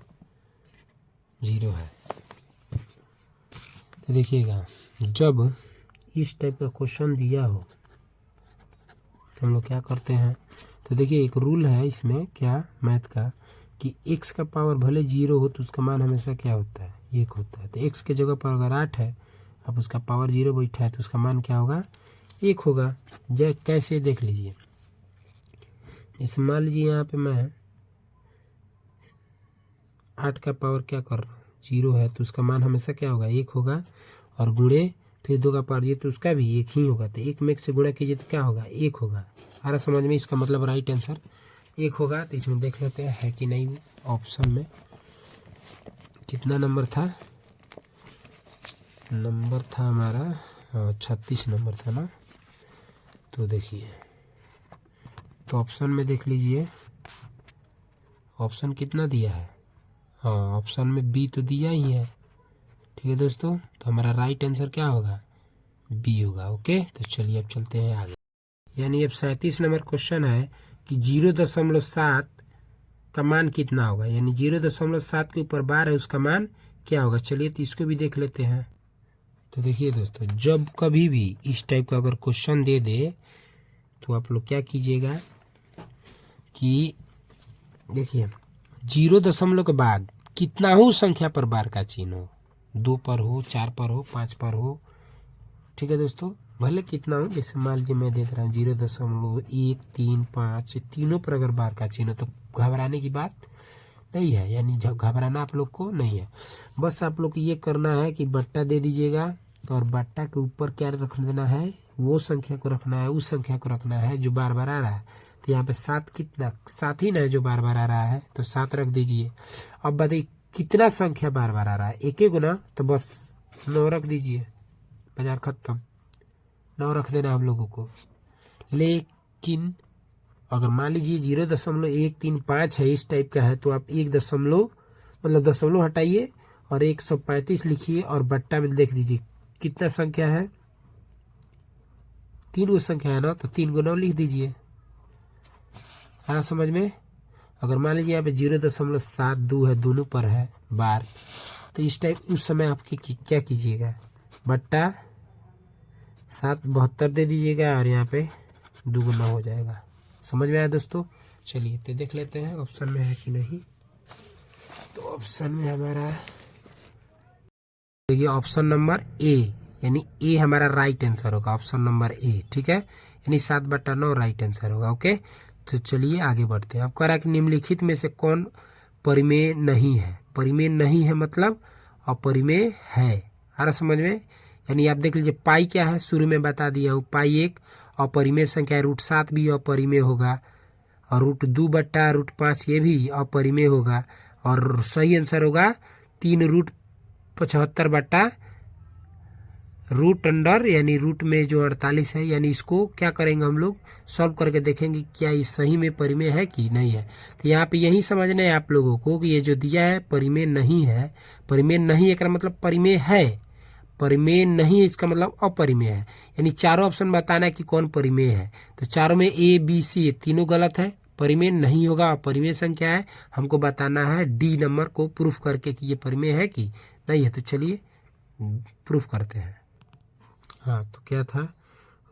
0 है। तो देखिएगा जब इस टाइप का क्वेश्चन दिया हो तो हम लोग क्या करते हैं, तो देखिए एक रूल है इसमें क्या, मैथ का, कि x का पावर भले 0 हो तो उसका मान हमेशा क्या होता है, 1 होता है। तो x के जगह पर अगर 8 है, अब उसका पावर 0 बैठा है, तो उसका मान क्या होगा, 1 होगा। कैसे देख लीजिए, जैसे मान लीजिए यहाँ पे मैं 8 का पावर क्या कर रहा हूँ, 0 है, तो उसका मान हमेशा क्या होगा, 1 होगा, और गुणे फिर 2 का पावर 0 तो उसका भी 1 ही होगा। तो 1 में 1 से गुणा कीजिए तो क्या होगा, 1 होगा। आ रहा समझ में, इसका मतलब राइट आंसर 1 होगा। तो इसमें देख लेते हैं है कि नहीं। ऑप्शन में कितना नंबर था, नंबर था हमारा 36 नंबर था ना। तो देखिए, तो ऑप्शन में देख लीजिए, ऑप्शन कितना दिया है, हाँ ऑप्शन में बी तो दिया ही है। ठीक है दोस्तों, तो हमारा राइट आंसर क्या होगा, बी होगा। ओके, तो चलिए अब चलते हैं आगे। यानी अब 37 नंबर क्वेश्चन है कि 0.7 का मान कितना होगा, यानी 0.7 के ऊपर बार है, उसका मान क्या होगा। चलिए तो इसको भी देख लेते हैं। तो देखिए दोस्तों, जब कभी भी इस टाइप का अगर क्वेश्चन दे दे तो आप लोग क्या कीजिएगा कि देखिए 0 दशमलव के बाद कितना हो संख्या पर बार का चिन्ह हो, 2 पर हो, 4 पर हो, 5 पर हो, ठीक है दोस्तों, भले कितना हो। जैसे मान लीजिए मैं देख रहा हूँ 0.135, तीनों पर अगर बार का चिन्ह हो तो घबराने की बात नहीं है, यानी घबराना आप लोग को नहीं है। बस आप लोग को ये करना है कि बट्टा दे दीजिएगा और बट्टा के ऊपर क्या रख देना है, वो संख्या को रखना है, उस संख्या को रखना है जो बार बार आ रहा है। तो यहाँ पे 7 कितना 7 ही ना है जो बार बार आ रहा है, तो 7 रख दीजिए। अब बताइए कितना संख्या बार बार आ रहा है, एक एक गुना, तो बस 9 रख दीजिए, बाजार खत्म। 9 रख देना हम लोगों को। लेकिन अगर मान लीजिए 0.135 है, इस टाइप का है, तो आप 1 दशमलव मतलब दशमलव हटाइए और 135 लिखिए और बट्टा में देख दीजिए कितना संख्या है, 3 गो संख्या है ना, तो 3 गुना लिख दीजिए। है समझ में। अगर मान लीजिए यहाँ पे 0.72 है, दोनों पर है बार, तो इस टाइप उस समय आपके क्या कीजिएगा, बट्टा 772 दे दीजिएगा और यहाँ पे 2 गुना हो जाएगा। समझ में आया दोस्तों। चलिए तो देख लेते हैं ऑप्शन में है कि नहीं। तो ऑप्शन में हमारा देखिए ऑप्शन नंबर ए, यानी ए हमारा राइट आंसर होगा, ऑप्शन नंबर ए, ठीक है, यानी 7/9 राइट आंसर होगा। ओके, तो चलिए आगे बढ़ते हैं। अब कह रहा है कि निम्नलिखित में से कौन परिमेय नहीं है। परिमेय नहीं है मतलब अपरिमेय है, आ रहा समझ में। यानी आप देख लीजिए पाई क्या है, शुरू में बता दिया हूँ, पाई एक अपरिमेय संख्या है, √7 भी अपरिमेय होगा और √2/√5 ये भी अपरिमेय होगा। और सही आंसर होगा 3√75/√, यानी रूट में जो 48 है, यानी इसको क्या करेंगे हम लोग, सॉल्व करके देखेंगे क्या ये सही में परिमेय है कि नहीं है। तो यहाँ पे यही समझना है आप लोगों को कि ये जो दिया है परिमेय नहीं है। परिमेय नहीं है का मतलब परिमेय है, परिमेय नहीं है इसका मतलब अपरिमेय है। यानी चारों ऑप्शन बताना है कि कौन परिमेय है। तो चारों में ए बी सी तीनों गलत है, परिमेय नहीं होगा, अपरिमेय संख्या है। हमको बताना है डी नंबर को प्रूफ करके कि ये परिमेय है कि नहीं है। तो चलिए प्रूफ करते हैं। हाँ, तो क्या था,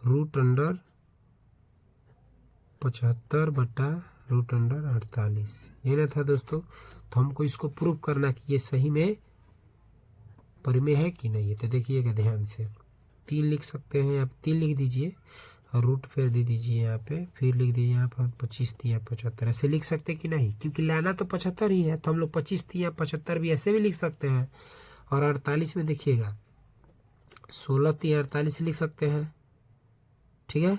√75/√48 ये ना था दोस्तों। तो हमको इसको प्रूफ करना कि ये सही में परिमेय है कि नहीं है। तो देखिएगा ध्यान से, 3 लिख सकते हैं, आप 3 लिख दीजिए और रूट फिर दे दीजिए यहाँ पे, फिर लिख दीजिए यहाँ पर 25 या 75, ऐसे लिख सकते हैं कि नहीं, क्योंकि लाना तो 75 ही है, तो हम लोग 25 या 75 भी ऐसे भी लिख सकते हैं। और 48 में देखिएगा 16 या 48 लिख सकते हैं, ठीक है।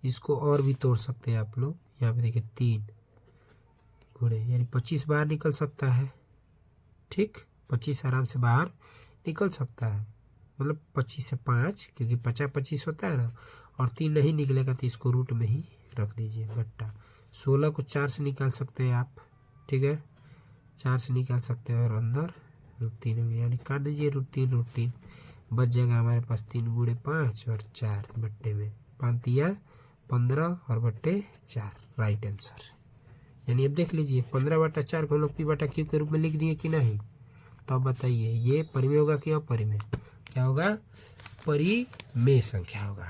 इसको और भी तोड़ सकते हैं आप लोग, यहाँ पे देखिए 3 गुणे, यानी 25 बाहर निकल सकता है, ठीक, 25 आराम से बाहर निकल सकता है, मतलब 25 से 5, क्योंकि 50-25 होता है ना, और 3 नहीं निकलेगा तो इसको रूट में ही रख दीजिए बट्टा। 16 को 4 से निकाल सकते हैं आप, ठीक है, 4 से निकाल सकते हैं और अंदर √3 हो गया, यानी काट दीजिए √3 बच जाएगा हमारे पास 3 गुणे 5 और 4 बट्टे में 5 या 15 और बट्टे 4 राइट आंसर। यानी अब देख लीजिए 15/4 को हम लोग P/Q के रूप में लिख दिए कि नहीं। तो अब बताइए ये परिमेय होगा कि अपरिमेय, क्या होगा, परिमेय संख्या होगा।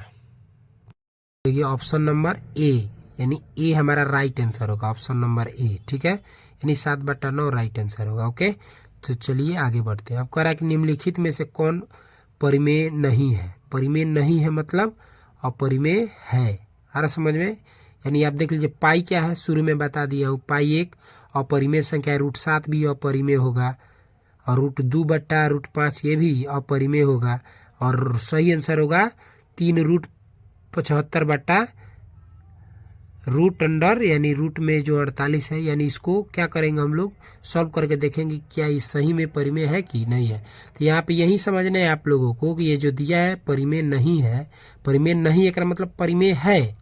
देखिए ऑप्शन नंबर ए, यानी ए हमारा राइट आंसर होगा, ऑप्शन नंबर ए, ठीक है, यानी 7/9 राइट आंसर होगा। ओके, तो चलिए आगे बढ़ते हैं। अब कह रहा है कि निम्नलिखित में से कौन परिमेय नहीं है। परिमेय नहीं है मतलब अपरिमेय है, आ रहा समझ में। यानी आप देख लीजिए पाई क्या है, शुरू में बता दिया हूँ, पाई एक अपरिमेय संख्या है, √7 भी अपरिमेय होगा और √2/√5 ये भी अपरिमेय होगा। और सही आंसर होगा 3√75/√, यानी रूट में जो 48 है, यानी इसको क्या करेंगे हम लोग, सॉल्व करके देखेंगे क्या ये सही में परिमेय है कि नहीं है। तो यहाँ पे यही समझना है आप लोगों को कि ये जो दिया है परिमेय नहीं है। परिमेय नहीं है का मतलब परिमेय है,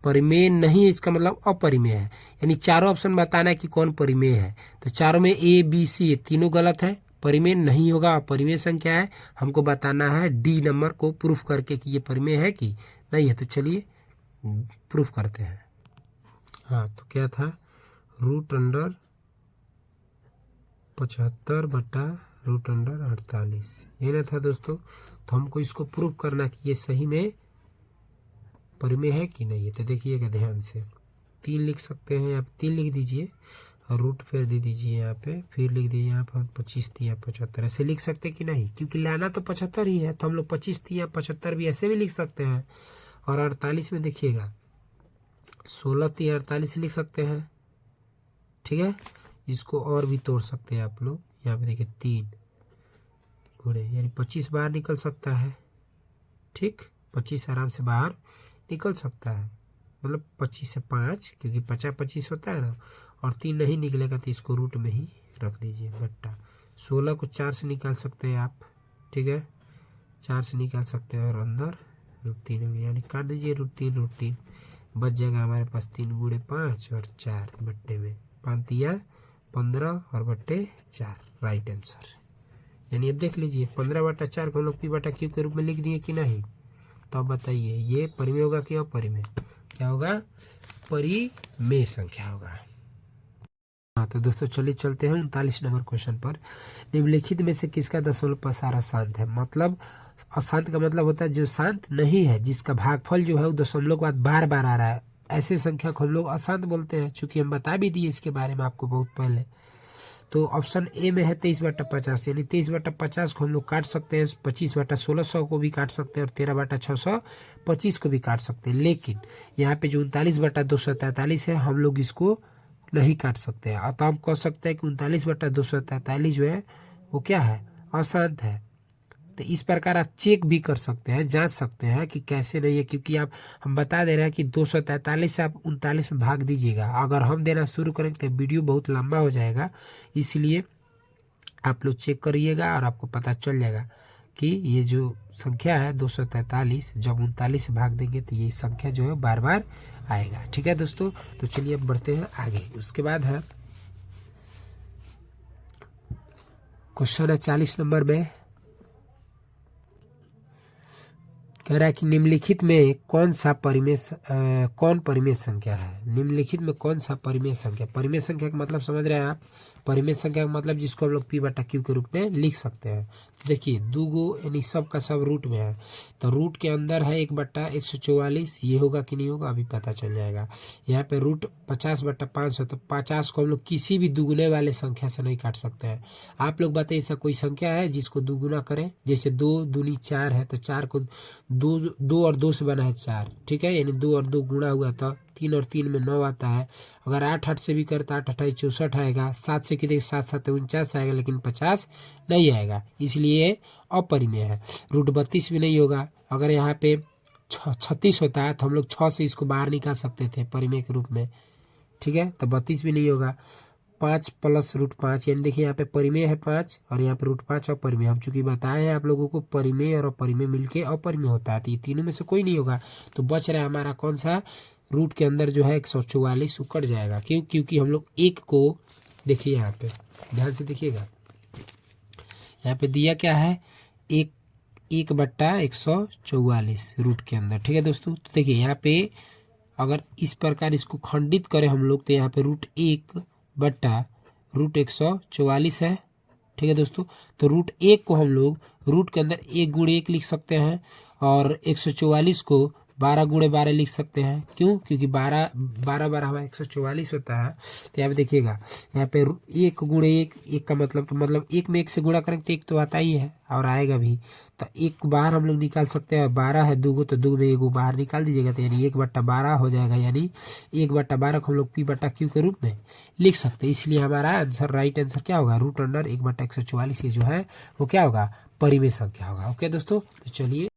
परिमेय नहीं इसका मतलब अपरिमेय है। यानी चारों ऑप्शन बताना है कि कौन परिमेय है। तो चारों में ए बी सी तीनों गलत है, परिमेय नहीं होगा, अपरिमेय संख्या है। हमको बताना है डी नंबर को प्रूफ करके कि ये परिमेय है कि नहीं है। तो चलिए प्रूफ करते हैं। हाँ, तो क्या था, √75/√48 ये ना था दोस्तों। तो हमको इसको प्रूफ करना कि ये सही में परिमेय है कि नहीं है। तो देखिएगा ध्यान से, 3 लिख सकते हैं, आप 3 लिख दीजिए और रूट फिर दे दीजिए यहाँ पे, फिर लिख दीजिए यहाँ पर 25 तिया 75, ऐसे लिख सकते कि नहीं, क्योंकि लाना तो 75 ही है, तो हम लोग 25 तिया 75 भी ऐसे भी लिख सकते हैं। और 48 में देखिएगा 16 तिया 48 लिख सकते हैं, ठीक है। इसको और भी तोड़ सकते हैं आप लोग, यहाँ पे देखिए 3 गुणे यानी 25 बाहर निकल सकता है, ठीक। 25 आराम से बाहर निकल सकता है, मतलब 25 से 5, क्योंकि 50-25 होता है ना, और 3 नहीं निकलेगा तो इसको रूट में ही रख दीजिए बट्टा। 16 को 4 से निकाल सकते हैं आप, ठीक है, 4 से निकाल सकते हैं, और अंदर √3 हो गया, यानी काट दीजिए √3 बच जाएगा हमारे पास 3 गुणे 5 और 4 बट्टे में 5 तिया 15 और बट्टे 4, राइट आंसर। यानी अब देख लीजिए 15/4 को हम लोग P/Q के रूप में लिख दिए कि नहीं। तो अब बताइए ये परिमेय होगा कि अपरिमेय, क्या होगा, परिमेय संख्या होगा। हाँ तो दोस्तों चलिए चलते हैं 39 नंबर क्वेश्चन पर। निम्नलिखित में से किसका दशमलव प्रसार अशांत है। मतलब अशांत का मतलब होता है जो शांत नहीं है, जिसका भागफल जो है वो दशमलव के बाद बार बार आ रहा है, ऐसे संख्या को हम लोग अशांत बोलते हैं। चूंकि हम बता भी दिए इसके बारे में आपको बहुत पहले। तो ऑप्शन ए में है 23/50, यानी 23/50 को हम लोग काट सकते हैं, 25/1600 को भी काट सकते हैं, और 13/625 को भी काट सकते हैं। लेकिन यहाँ पे जो 39/243 है हम लोग इसको नहीं काट सकते हैं। अतः हम कह सकते हैं कि 39/243 जो है वो क्या है, अशांत है। तो इस प्रकार आप चेक भी कर सकते हैं, जांच सकते हैं कि कैसे नहीं है, क्योंकि आप हम बता दे रहे हैं कि 243 से आप 39 में भाग दीजिएगा। अगर हम देना शुरू करेंगे तो वीडियो बहुत लंबा हो जाएगा, इसलिए आप लोग चेक करिएगा और आपको पता चल जाएगा कि ये जो संख्या है 243, जब 39 से भाग देंगे तो ये संख्या जो है बार बार आएगा। ठीक है दोस्तों, तो चलिए अब बढ़ते हैं आगे। उसके बाद है क्वेश्चन है 40 नंबर में, कह रहा है कि निम्नलिखित में कौन परिमेय संख्या है। निम्नलिखित में कौन सा परिमेय संख्या, परिमेय संख्या का मतलब समझ रहे हैं आप, परिमेय संख्या का मतलब जिसको हम लोग P/Q के रूप में लिख सकते हैं। देखिए 2 गो यानी सब का सब रूट में है, तो रूट के अंदर है 1/144, ये होगा कि नहीं होगा अभी पता चल जाएगा। यहाँ पे रूट 50/5 है, तो 50 को हम लोग किसी भी दुगुने वाले संख्या से नहीं काट सकते हैं। आप लोग बताइए ऐसा कोई संख्या है जिसको दुगुना करें, जैसे 2 दूनी 4 है, तो 4 को 2 और 2 से बना है 4, ठीक है, यानी 2 और 2 गुणा हुआ था, 3 और 3 में 9 आता है। अगर 8 से भी करता 8 8 64 आएगा, 7 से कितने 7 7 49 आएगा, लेकिन 50 नहीं आएगा, इसलिए अपरिमेय है। √32 भी नहीं होगा। अगर यहाँ पे 36 होता है तो हम लोग 6 से इसको बाहर निकाल सकते थे परिमेय के रूप में, ठीक है, तो 32 भी नहीं होगा। 5 + √5, यानी देखिए यहाँ पे परिमेय है 5 और यहाँ पे √5 अपरिमेय। हम चूंकि बताए हैं आप लोगों को परिमेय और अपरिमेय मिलके अपरिमेय होता है, तो ये तीनों में से कोई नहीं होगा। तो बच रहा है हमारा कौन सा, रूट के अंदर जो है 144 कट जाएगा। क्यों, क्योंकि हम लोग एक को देखिए यहाँ पे ध्यान से देखिएगा, यहाँ पे दिया क्या है 1/144 रूट के अंदर, ठीक है दोस्तों। तो देखिए यहाँ पे अगर इस प्रकार इसको खंडित करें हम लोग, तो यहाँ पे √1/√144 है, ठीक है दोस्तों। तो √1 को हम लोग रूट के अंदर 1 × 1 लिख सकते हैं, और 144 को 12 × 12 लिख सकते हैं। क्यों, क्योंकि 12 हमारा 144 होता है। तो यहाँ पे देखिएगा यहाँ पे 1 × 1, 1 का मतलब 1 में 1 से गुणा करेंगे तो 1 तो आता ही है और आएगा भी, तो 1 को बाहर हम लोग निकाल सकते हैं। 12 है 2 गो, तो 2 में 1 बाहर निकाल दीजिएगा, तो यानी 1/12 हो जाएगा, यानी 1/12 को हम लोग P/Q के रूप में लिख सकते हैं। इसलिए हमारा आंसर, राइट आंसर क्या होगा, √1/144 ये जो है वो क्या होगा, परिमेय संख्या होगा। ओके दोस्तों, तो चलिए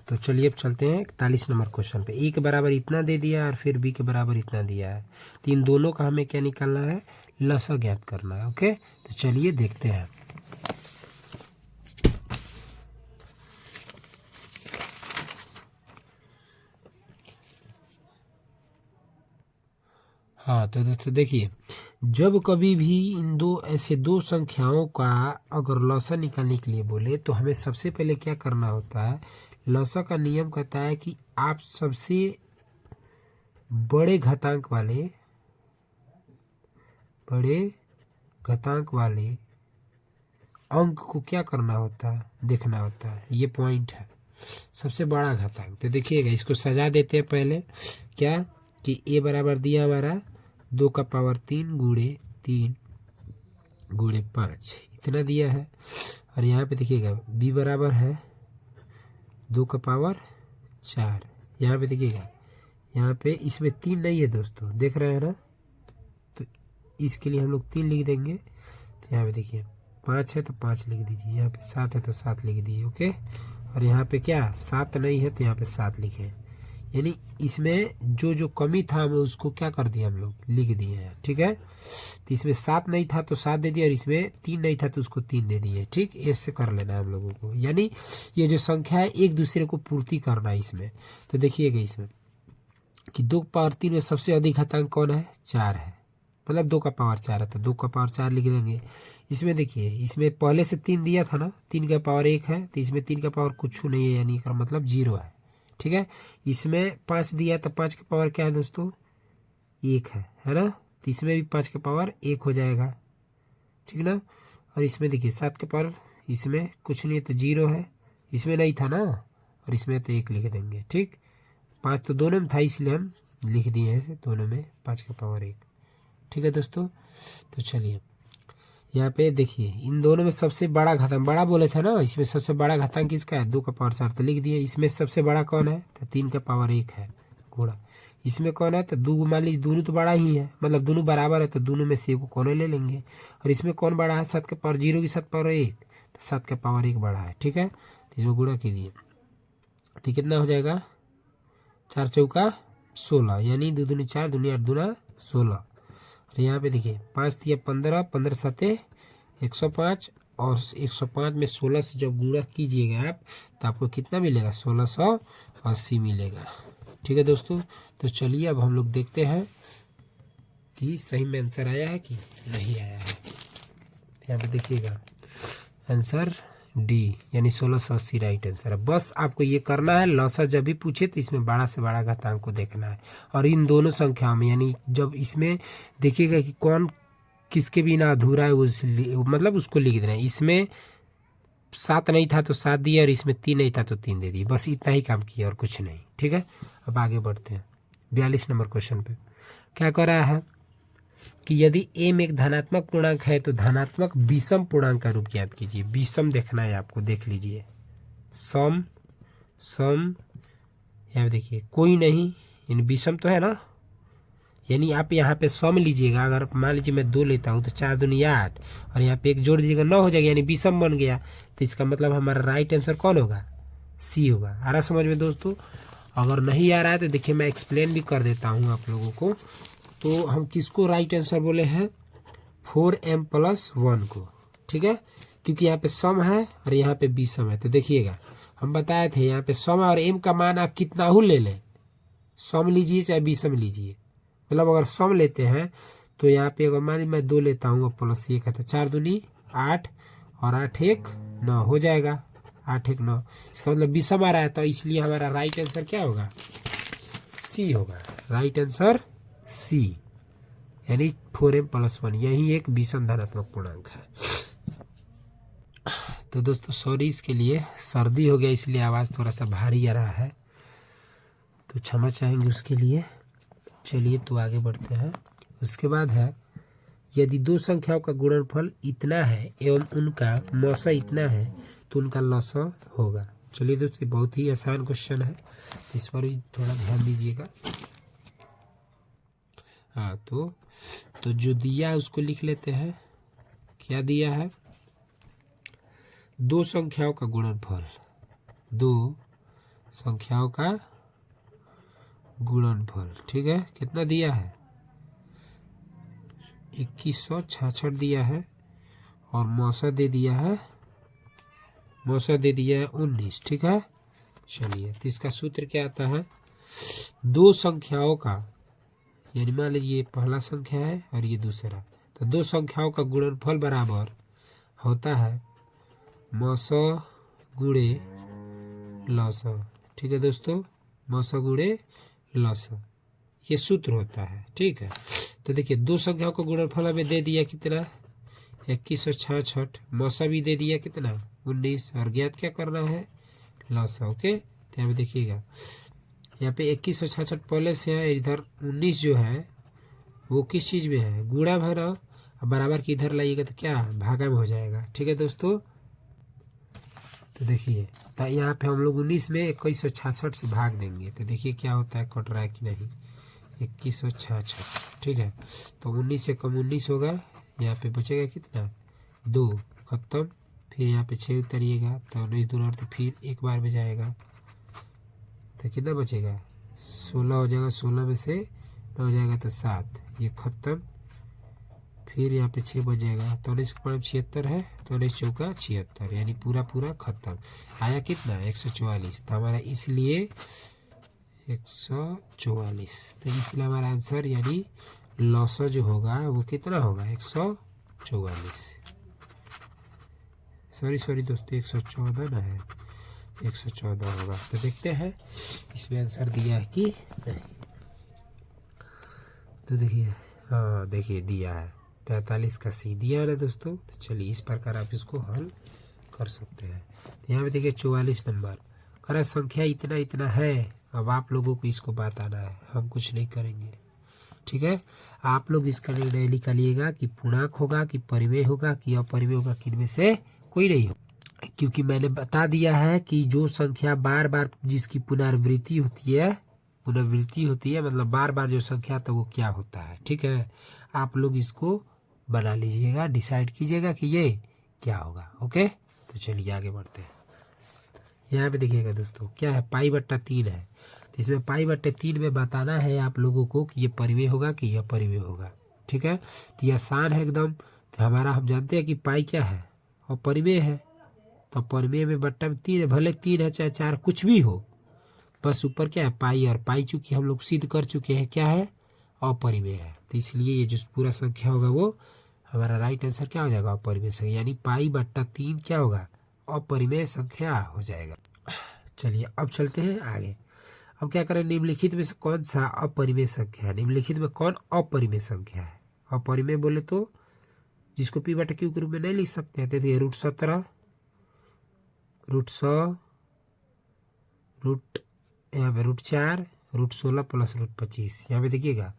तो चलिए अब चलते हैं 41 नंबर क्वेश्चन पे। ए के बराबर इतना दे दिया और फिर बी के बराबर इतना दिया है, तो इन दोनों का हमें क्या निकालना है, लसा ज्ञात करना है। ओके, तो चलिए देखते हैं। तो दोस्तों देखिए, जब कभी भी इन दो संख्याओं का अगर लसा निकालने के लिए बोले, तो हमें सबसे पहले क्या करना होता है, लसा का नियम कहता है कि आप सबसे बड़े घातांक वाले अंक को क्या करना होता है, देखना होता है। ये पॉइंट है, सबसे बड़ा घातांक। तो देखिएगा इसको सजा देते हैं पहले, क्या कि ए बराबर दिया हमारा 2 का पावर 3 गुणे 3 गुणे 5 इतना दिया है। और यहाँ पे देखिएगा b बराबर है 2 का पावर 4। यहाँ पे देखिएगा यहाँ पे इसमें 3 नहीं है दोस्तों, देख रहे हैं ना, तो इसके लिए हम लोग 3 लिख देंगे। तो यहाँ पे देखिए 5 है तो 5 लिख दीजिए, यहाँ पे 7 है तो 7 लिख दीजिए। ओके, और यहाँ पे क्या 7 नहीं है तो यहाँ पे 7 लिखे, यानी इसमें जो जो कमी था हमें उसको क्या कर दिया हम लोग लिख दिए हैं। ठीक है, तो इसमें 7 नहीं था तो 7 दे दिया, और इसमें 3 नहीं था तो उसको 3 दे दिए। ठीक, ऐसे कर लेना है हम लोगों को, यानी ये जो संख्या है एक दूसरे को पूर्ति करना है इसमें। तो देखिएगा इसमें कि 2 का पावर 3 में सबसे अधिक घातांक कौन है, 4 है, मतलब 2 का पावर 4 है तो 2 का पावर 4 लिख देंगे। इसमें देखिए इसमें पहले से 3 दिया था ना, 3 का पावर 1 है, तो इसमें 3 का पावर कुछ नहीं है, यानी इसका मतलब 0 है। ठीक है, इसमें 5 दिया तो 5 का पावर क्या है दोस्तों, 1 है ना, तो इसमें भी 5 का पावर 1 हो जाएगा। ठीक ना, और इसमें देखिए 7 का पावर, इसमें कुछ नहीं है तो 0 है, इसमें नहीं था ना, और इसमें तो 1 लिख देंगे। ठीक, 5 तो दोनों में था इसलिए हम लिख दिए हैं दोनों में 5 का पावर 1। ठीक है दोस्तों, तो चलिए यहाँ पे देखिए इन दोनों में सबसे बड़ा घातांक, बड़ा बोले थे ना, इसमें सबसे बड़ा घातांक किसका है, 2 का पावर 4 तो लिख दिए। इसमें सबसे बड़ा कौन है, तो 3 का पावर 1 है गुणा, इसमें कौन है तो 2, मान लीजिए दोनों तो बड़ा ही है, मतलब दोनों बराबर है तो दोनों में से एक को कौन ले लेंगे। और इसमें कौन बड़ा है, 7 का पावर 0 की 7 पावर 1, तो 7 का पावर 1 बड़ा है। ठीक है, तो इसमें गुणा कीजिए तो कितना हो जाएगा, 4 चौका 16, यानी 2 दूनी 4, दूनी 8 दूना 16। और यहाँ पे देखिए 5 दिया 15, 15 सते 105, और 105 में 16 से जब गुणा कीजिएगा आप तो आपको कितना मिलेगा, 1680 मिलेगा। ठीक है दोस्तों, तो चलिए अब हम लोग देखते हैं कि सही में आंसर आया है कि नहीं आया है। यहाँ पे देखिएगा आंसर डी यानी 1680 राइट आंसर है। बस आपको ये करना है, लौसा जब भी पूछे तो इसमें बड़ा से बड़ा घातांक को देखना है, और इन दोनों संख्याओं में, यानी जब इसमें देखिएगा कि कौन किसके बिना अधूरा है मतलब उसको लिख देना है। इसमें 7 नहीं था तो 7 दिया, और इसमें 3 नहीं था तो 3 दे दिए, बस इतना ही काम किया और कुछ नहीं। ठीक है, अब आगे बढ़ते हैं 42 नंबर क्वेश्चन पे। क्या कह रहा है कि यदि m एक धनात्मक पूर्णांक है तो धनात्मक विषम पूर्णांक का रूप ज्ञात कीजिए। विषम देखना है आपको, देख लीजिए सम सम, यहाँ देखिए कोई नहीं, इन विषम तो है ना, यानी आप यहाँ पे सम लीजिएगा। अगर मान लीजिए मैं 2 लेता हूँ तो 4 दूनी 8, और यहाँ पे 1 जोड़ दीजिएगा 9 हो जाएगा, यानी विषम बन गया। तो इसका मतलब हमारा राइट आंसर कौन होगा, सी होगा। आ रहा समझ में दोस्तों? अगर नहीं आ रहा है तो देखिए मैं एक्सप्लेन भी कर देता हूँ आप लोगों को। तो हम किसको राइट आंसर बोले हैं, 4m+1 को। ठीक है, क्योंकि यहाँ पे सम है और यहाँ पे विषम है। तो देखिएगा हम बताए थे यहाँ पे सम और m का मान आप कितना हो ले लें, सम लीजिए चाहे विषम लीजिए। मतलब अगर सम लेते हैं तो यहाँ पे अगर मान लीजिए मैं 2 लेता हूँ +1 है तो 4 दूनी 8 और 8 1 9 हो जाएगा, 8 1 9। इसका मतलब विषम आ रहा है, तो इसलिए हमारा राइट आंसर क्या होगा, सी होगा। राइट आंसर सी, यानी 4m+1 यही एक विषम धनात्मक पूर्णांक है। तो दोस्तों सॉरी, इसके लिए सर्दी हो गया इसलिए आवाज़ थोड़ा सा भारी आ रहा है, तो क्षमा चाहेंगे उसके लिए। चलिए तो आगे बढ़ते हैं। उसके बाद है यदि 2 संख्याओं का गुणनफल इतना है एवं उनका मौसा इतना है तो उनका लसा होगा। चलिए दोस्तों बहुत ही आसान क्वेश्चन है, इस पर भी थोड़ा ध्यान दीजिएगा। हाँ तो जो दिया है उसको लिख लेते हैं। क्या दिया है, 2 संख्याओं का गुणनफल, 2 संख्याओं का गुणनफल। ठीक है, कितना दिया है, 2166 दिया है, और मौसा दे दिया है, मौसा दे दिया है 19। ठीक है, चलिए तो इसका सूत्र क्या आता है, 2 संख्याओं का, यानी मान लीजिए ये पहला संख्या है और ये दूसरा, तो 2 संख्याओं का गुणनफल बराबर होता है मौसा गुणे लसा। ठीक है दोस्तों, मौसा गुणे लसा, ये सूत्र होता है। ठीक है, तो देखिए 2 संख्याओं का गुणनफल हमें दे दिया कितना, 2166, मौसा भी दे दिया कितना 19, और ज्ञात क्या करना है, लसा। ओके, तो यहाँ पे देखिएगा यहाँ पे 2166 पहले से है, इधर 19 जो है वो किस चीज़ में है, गुणा में है ना, अब बराबर की इधर लाइएगा तो क्या भागा में हो जाएगा। ठीक है दोस्तों, तो देखिए तो यहाँ पे हम लोग 19 में 2166 से भाग देंगे तो देखिए क्या होता है, कट रहा है कि नहीं, 2166। ठीक है, तो 19 से कम 19 होगा, यहाँ पे बचेगा कितना, 2, खत्म। फिर यहाँ पे 6 उतरिएगा तो 19 दूना तो फिर एक बार में जाएगा तो कितना बचेगा, 16 हो जाएगा, 16 में से 9 हो जाएगा तो 7, ये खत्म। फिर यहाँ पे 6 बच जाएगा तो 19 का मतलब 76 है, तो 19 चौका 76, यानी पूरा पूरा खत्म। आया कितना, 144। तो हमारा इसलिए 144, तो इसलिए हमारा आंसर यानी लॉसा जो होगा वो कितना होगा, 144। सॉरी दोस्तों, 114 ना है, 114 होगा। तो देखते हैं इसमें आंसर दिया है कि नहीं। तो देखिए, हाँ देखिए दिया है 43 का सी दिया है ना दोस्तों। तो चलिए इस प्रकार आप इसको हल कर सकते हैं। तो यहाँ पे देखिए 44 नंबर करा, संख्या इतना इतना है, अब आप लोगों को इसको बताना है, हम कुछ नहीं करेंगे। ठीक है, आप लोग इसका निर्णय निकालिएगा कि पूर्णांक होगा कि परिमेय होगा कि अपरिमेय होगा, किनमें से कोई नहीं हो, क्योंकि मैंने बता दिया है कि जो संख्या बार बार जिसकी पुनरावृत्ति होती है, मतलब बार बार जो संख्या तो वो क्या होता है। ठीक है, आप लोग इसको बना लीजिएगा, डिसाइड कीजिएगा कि ये क्या होगा। ओके, तो चलिए आगे बढ़ते हैं। यहाँ पे देखिएगा दोस्तों क्या है, पाई/3 है, तो इसमें पाई/3 में बताना है आप लोगों को कि ये परिमेय होगा कि यह अपरिमेय होगा। ठीक है, तो ये आसान है एकदम। तो हमारा हम जानते हैं कि पाई क्या है, अपरिमेय है, तो परिमेय में बट्टा में 3 है, भले 3 है चाहे 4 कुछ भी हो, बस ऊपर क्या है पाई, और पाई चूंकि हम लोग सिद्ध कर चुके हैं क्या है, अपरिमेय है, तो इसलिए ये जो पूरा संख्या होगा वो हमारा राइट आंसर क्या हो जाएगा, अपरिमेय संख्या, यानी पाई/3 क्या होगा, अपरिमेय संख्या हो जाएगा। चलिए अब चलते हैं आगे। अब क्या करें, निम्नलिखित में से कौन सा अपरिमेय संख्या है, निम्नलिखित में कौन अपरिमेय संख्या है। अपरिमेय बोले तो जिसको p/q के रूप में नहीं लिख सकते हैं, देखिए √17, √100, यहाँ पे √4, √16 प्लस √25। यहाँ पे देखिएगा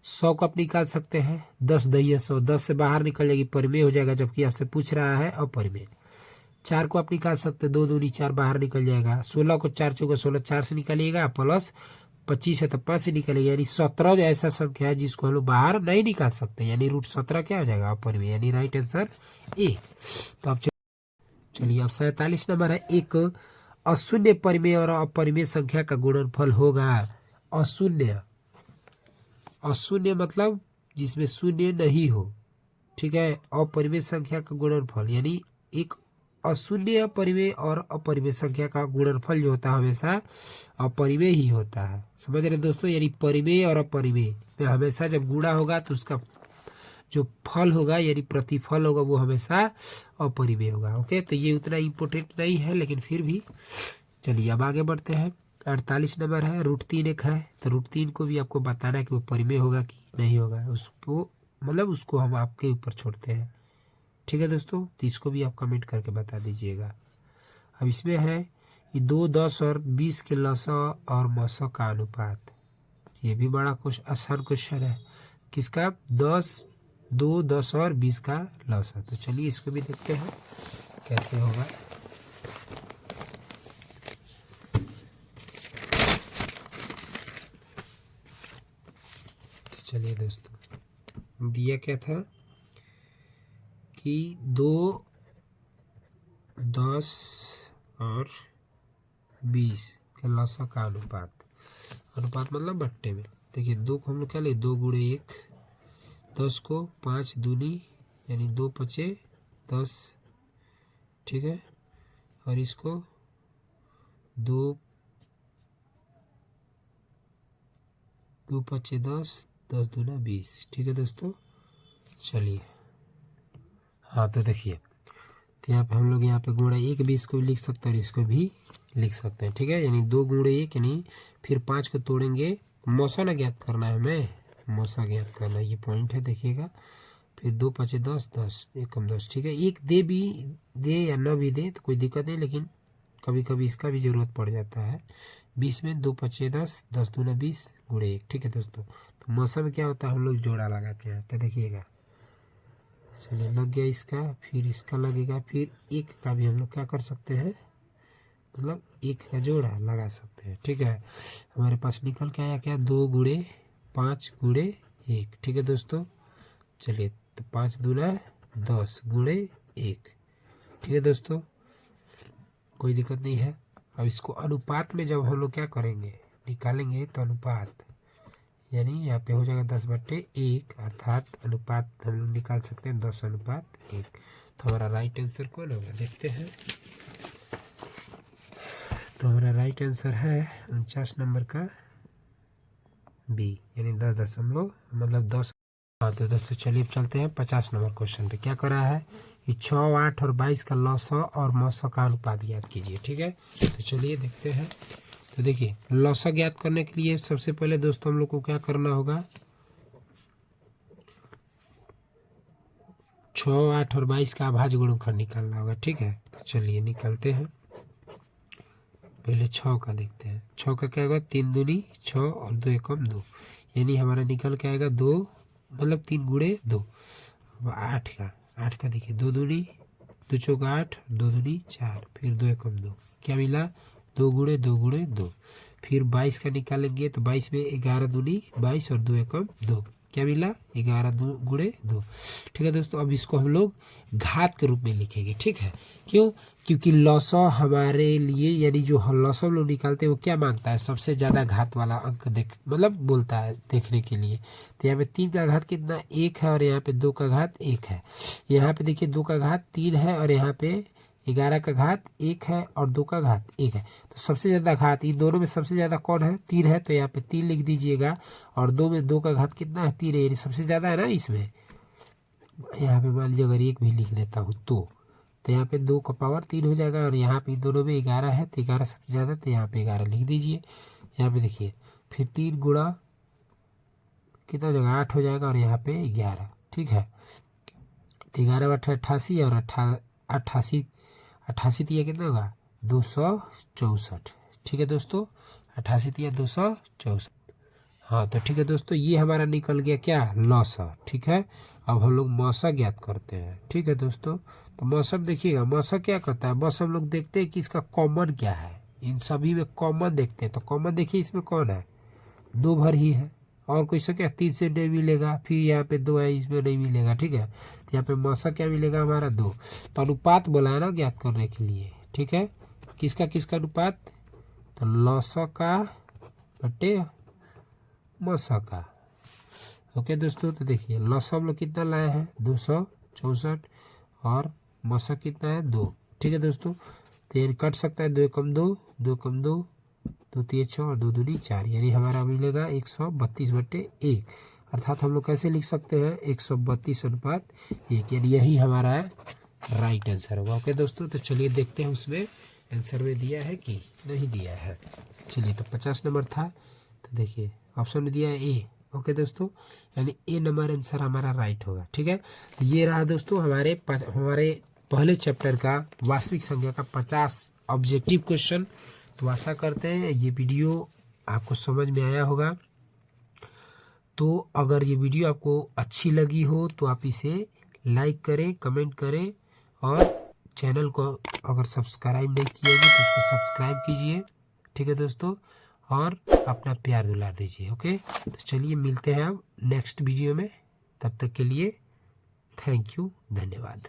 100 को आप निकाल सकते हैं, 10 दहिया 100, 10 से बाहर निकल जाएगी, परिमेय हो जाएगा, जबकि आपसे पूछ रहा है अपरिमेय। 4 को आप निकाल सकते हैं, 2 दूनी 4 बाहर निकल जाएगा, 16 को 4 चौका 16, 4 से निकालिएगा, प्लस 25 है तो 5 से निकालिएगा, यानी 17 जो ऐसा संख्या है जिसको हम लोग बाहर नहीं निकाल सकते, यानी √17 क्या हो जाएगा, अपरिमेय, यानी राइट आंसर ए। तो आप चलिए अब 47 नंबर है, एक अशून्य परिमेय और अपरिमेय संख्या का गुणनफल होगा। अशून्य मतलब जिसमें शून्य नहीं हो। ठीक है, अपरिमेय संख्या का गुणनफल यानी एक अशून्य परिमेय और अपरिमेय संख्या का गुणनफल जो होता है हमेशा अपरिमेय ही होता है। समझ रहे दोस्तों, यानी परिमेय और अपरिमेय में हमेशा जब गुणा होगा तो उसका जो फल होगा यानी प्रतिफल होगा वो हमेशा अपरिमेय होगा। ओके, तो ये उतना इम्पोर्टेंट नहीं है, लेकिन फिर भी चलिए अब आगे बढ़ते हैं। 48 नंबर है, √3 एक है, तो √3 को भी आपको बताना है कि वो परिमेय होगा कि नहीं होगा, उसको मतलब उसको हम आपके ऊपर छोड़ते हैं। ठीक है दोस्तों, तो इसको भी आप कमेंट करके बता दीजिएगा। अब इसमें है ये 2, 10 और 20 के लसा और मसा का अनुपात। ये भी बड़ा कुछ आसान क्वेश्चन है, किसका, 2, 10 और 20 का लसा। तो चलिए इसको भी देखते हैं कैसे होगा। तो चलिए दोस्तों, दिया क्या था कि 2, 10 और 20 के लसा का अनुपात मतलब बट्टे में। देखिए 2 को हम लोग क्या ले, 2 × 1, 10 को 5 दूनी यानी 2 × 5 = 10। ठीक है, और इसको 2 × 5 = 10, 10 दूना 20। ठीक है दोस्तों, चलिए हाँ तो देखिए, तो यहाँ पे हम लोग यहाँ पे गुणा 1 20 को भी लिख सकते हैं और इसको भी लिख सकते हैं। ठीक है, यानी 2 × 1 यानी फिर 5 को तोड़ेंगे, मौसा ना ज्ञात करना है हमें, मौसा ज्ञात करना, ये पॉइंट है देखिएगा। फिर 2 × 5 = 10, 10 1 × 10। ठीक है, एक दे या न भी दे तो कोई दिक्कत नहीं, लेकिन कभी कभी इसका भी ज़रूरत पड़ जाता है, 20 में 2 5 10, 10 दूना 20 गुणे 1। ठीक है दोस्तों, तो मौसम में क्या होता है, हम लोग जोड़ा लगाते हैं। तो देखिएगा, चलिए लग गया इसका, फिर इसका लगेगा, फिर एक का भी हम लोग क्या कर सकते हैं, मतलब एक का जोड़ा लगा सकते हैं। ठीक है, हमारे पास निकल के आया क्या, 2 गुणे 5 गुणे 1। ठीक है दोस्तों, चलिए तो 5 दूना 10 गुणे 1। ठीक है दोस्तों, कोई दिक्कत नहीं है। अब इसको अनुपात में जब हम लोग क्या करेंगे, निकालेंगे, तो अनुपात यानी यहाँ पे हो जाएगा 10/1, अर्थात अनुपात हम लोग निकाल सकते हैं 10:1। तो हमारा राइट आंसर कौन होगा, देखते हैं। तो हमारा राइट आंसर है 49 नंबर का बी, यानी 10.10। हाँ तो दोस्तों चलिए चलते हैं 50 नंबर क्वेश्चन पे। क्या करा है कि 6, 8 और 22 का लौसा और मौसा का अनुपात ज्ञात कीजिए। ठीक है, तो चलिए देखते हैं। तो देखिए, लौसा ज्ञात करने के लिए सबसे पहले दोस्तों हम लोग को क्या करना होगा, 6, 8 और 22 का अभाज्य गुणनखंड निकालना होगा। ठीक है, तो चलिए निकालते हैं। पहले 6 का देखते हैं। 6 का क्या होगा, 3 दूनी 6 और 2 एकम 2, यानी हमारा निकल के आएगा 2, मतलब 3 गुणे 2। अब 8 का देखिए, 2 दूनी 2 चौका 8, 2 दूनी 4, फिर 2 एकम 2, क्या मिला, 2 गुणे 2 गुणे 2। फिर 22 का निकालेंगे तो 22 में 11 दूनी 22 और 2 एकम 2, क्या मिला, 11 गुणे 2। ठीक है दोस्तों, अब इसको हम लोग घात के रूप में लिखेंगे। ठीक है, क्यों, क्योंकि लौसा हमारे लिए, यानी जो लौसा हम लोग निकालते हैं वो क्या मांगता है, सबसे ज़्यादा घात वाला अंक मतलब बोलता है देखने के लिए। तो यहाँ पे 3 का घात कितना, 1 है, और यहाँ पे 2 का घात 1 है। यहाँ पे देखिए 2 का घात 3 है, और यहाँ पे 11 का घात 1 है, और 2 का घात 1 है। तो सबसे ज़्यादा घात इन दोनों में सबसे ज़्यादा कौन है, 3 है, तो यहाँ पे 3 लिख दीजिएगा। और 2 में 2 का घात कितना है, 3 है, यानी सबसे ज़्यादा है ना इसमें। यहाँ पे मान लीजिए अगर 1 भी लिख देता हूँ तो यहाँ पे 2 का पावर 3 हो जाएगा, और यहाँ पे दोनों में 11 है, तो 11 सबसे ज़्यादा, तो यहाँ पे 11 लिख दीजिए। यहाँ पे देखिए, फिर 3 गुणा कितना हो जाएगा, 8 हो जाएगा, और यहाँ पे 11। ठीक है, तो 11 × 88 और 88 तो यह कितना होगा, 264। ठीक है दोस्तों, 88 तो 264। हाँ तो ठीक है दोस्तों, ये हमारा निकल गया क्या, लौसा। ठीक है, अब हम लोग मौसा ज्ञात करते हैं। ठीक है दोस्तों, तो मौसम देखिएगा, मौसा क्या करता है, मौसम हम लोग देखते हैं कि इसका कॉमन क्या है, इन सभी में कॉमन देखते हैं। तो कॉमन देखिए, इसमें कौन है, 2 भर ही है, और कोई सा क्या 3 से नहीं मिलेगा, फिर यहाँ पे 2 है, इसमें नहीं मिलेगा। ठीक है, तो यहाँ पे मौसा क्या मिलेगा, हमारा 2। तो अनुपात बोला है ना ज्ञात करने के लिए। ठीक है, किसका किसका अनुपात, तो लौसा का बटे मौसा का। ओके दोस्तों, तो देखिए लौसा हम लोग कितना लाए हैं, 264, और मौसा कितना है, 2। ठीक है दोस्तों, तो ये कट सकता है, 2 एकम 2, 2 एकम 2, 2 3 6 और 2 दूनी 4, यानी हमारा मिलेगा 132/1। अर्थात हम लोग कैसे लिख सकते हैं, 132:1, यानी यही हमारा राइट आंसर होगा। ओके दोस्तों, तो चलिए देखते हैं उसमें आंसर में दिया है कि नहीं दिया है। चलिए, तो 50 नंबर था, तो देखिए ऑप्शन में दिया है ए। ओके दोस्तों, यानी ए नंबर आंसर हमारा राइट होगा। ठीक है, तो ये रहा दोस्तों हमारे पहले चैप्टर का वास्तविक संख्या का 50 ऑब्जेक्टिव क्वेश्चन। तो आशा करते हैं ये वीडियो आपको समझ में आया होगा। तो अगर ये वीडियो आपको अच्छी लगी हो तो आप इसे लाइक करें, कमेंट करें, और चैनल को अगर सब्सक्राइब नहीं किए होंगे तो उसको सब्सक्राइब कीजिए। ठीक है दोस्तों, और अपना प्यार दुलार दीजिए। ओके, तो चलिए मिलते हैं अब नेक्स्ट वीडियो में, तब तक के लिए थैंक यू, धन्यवाद।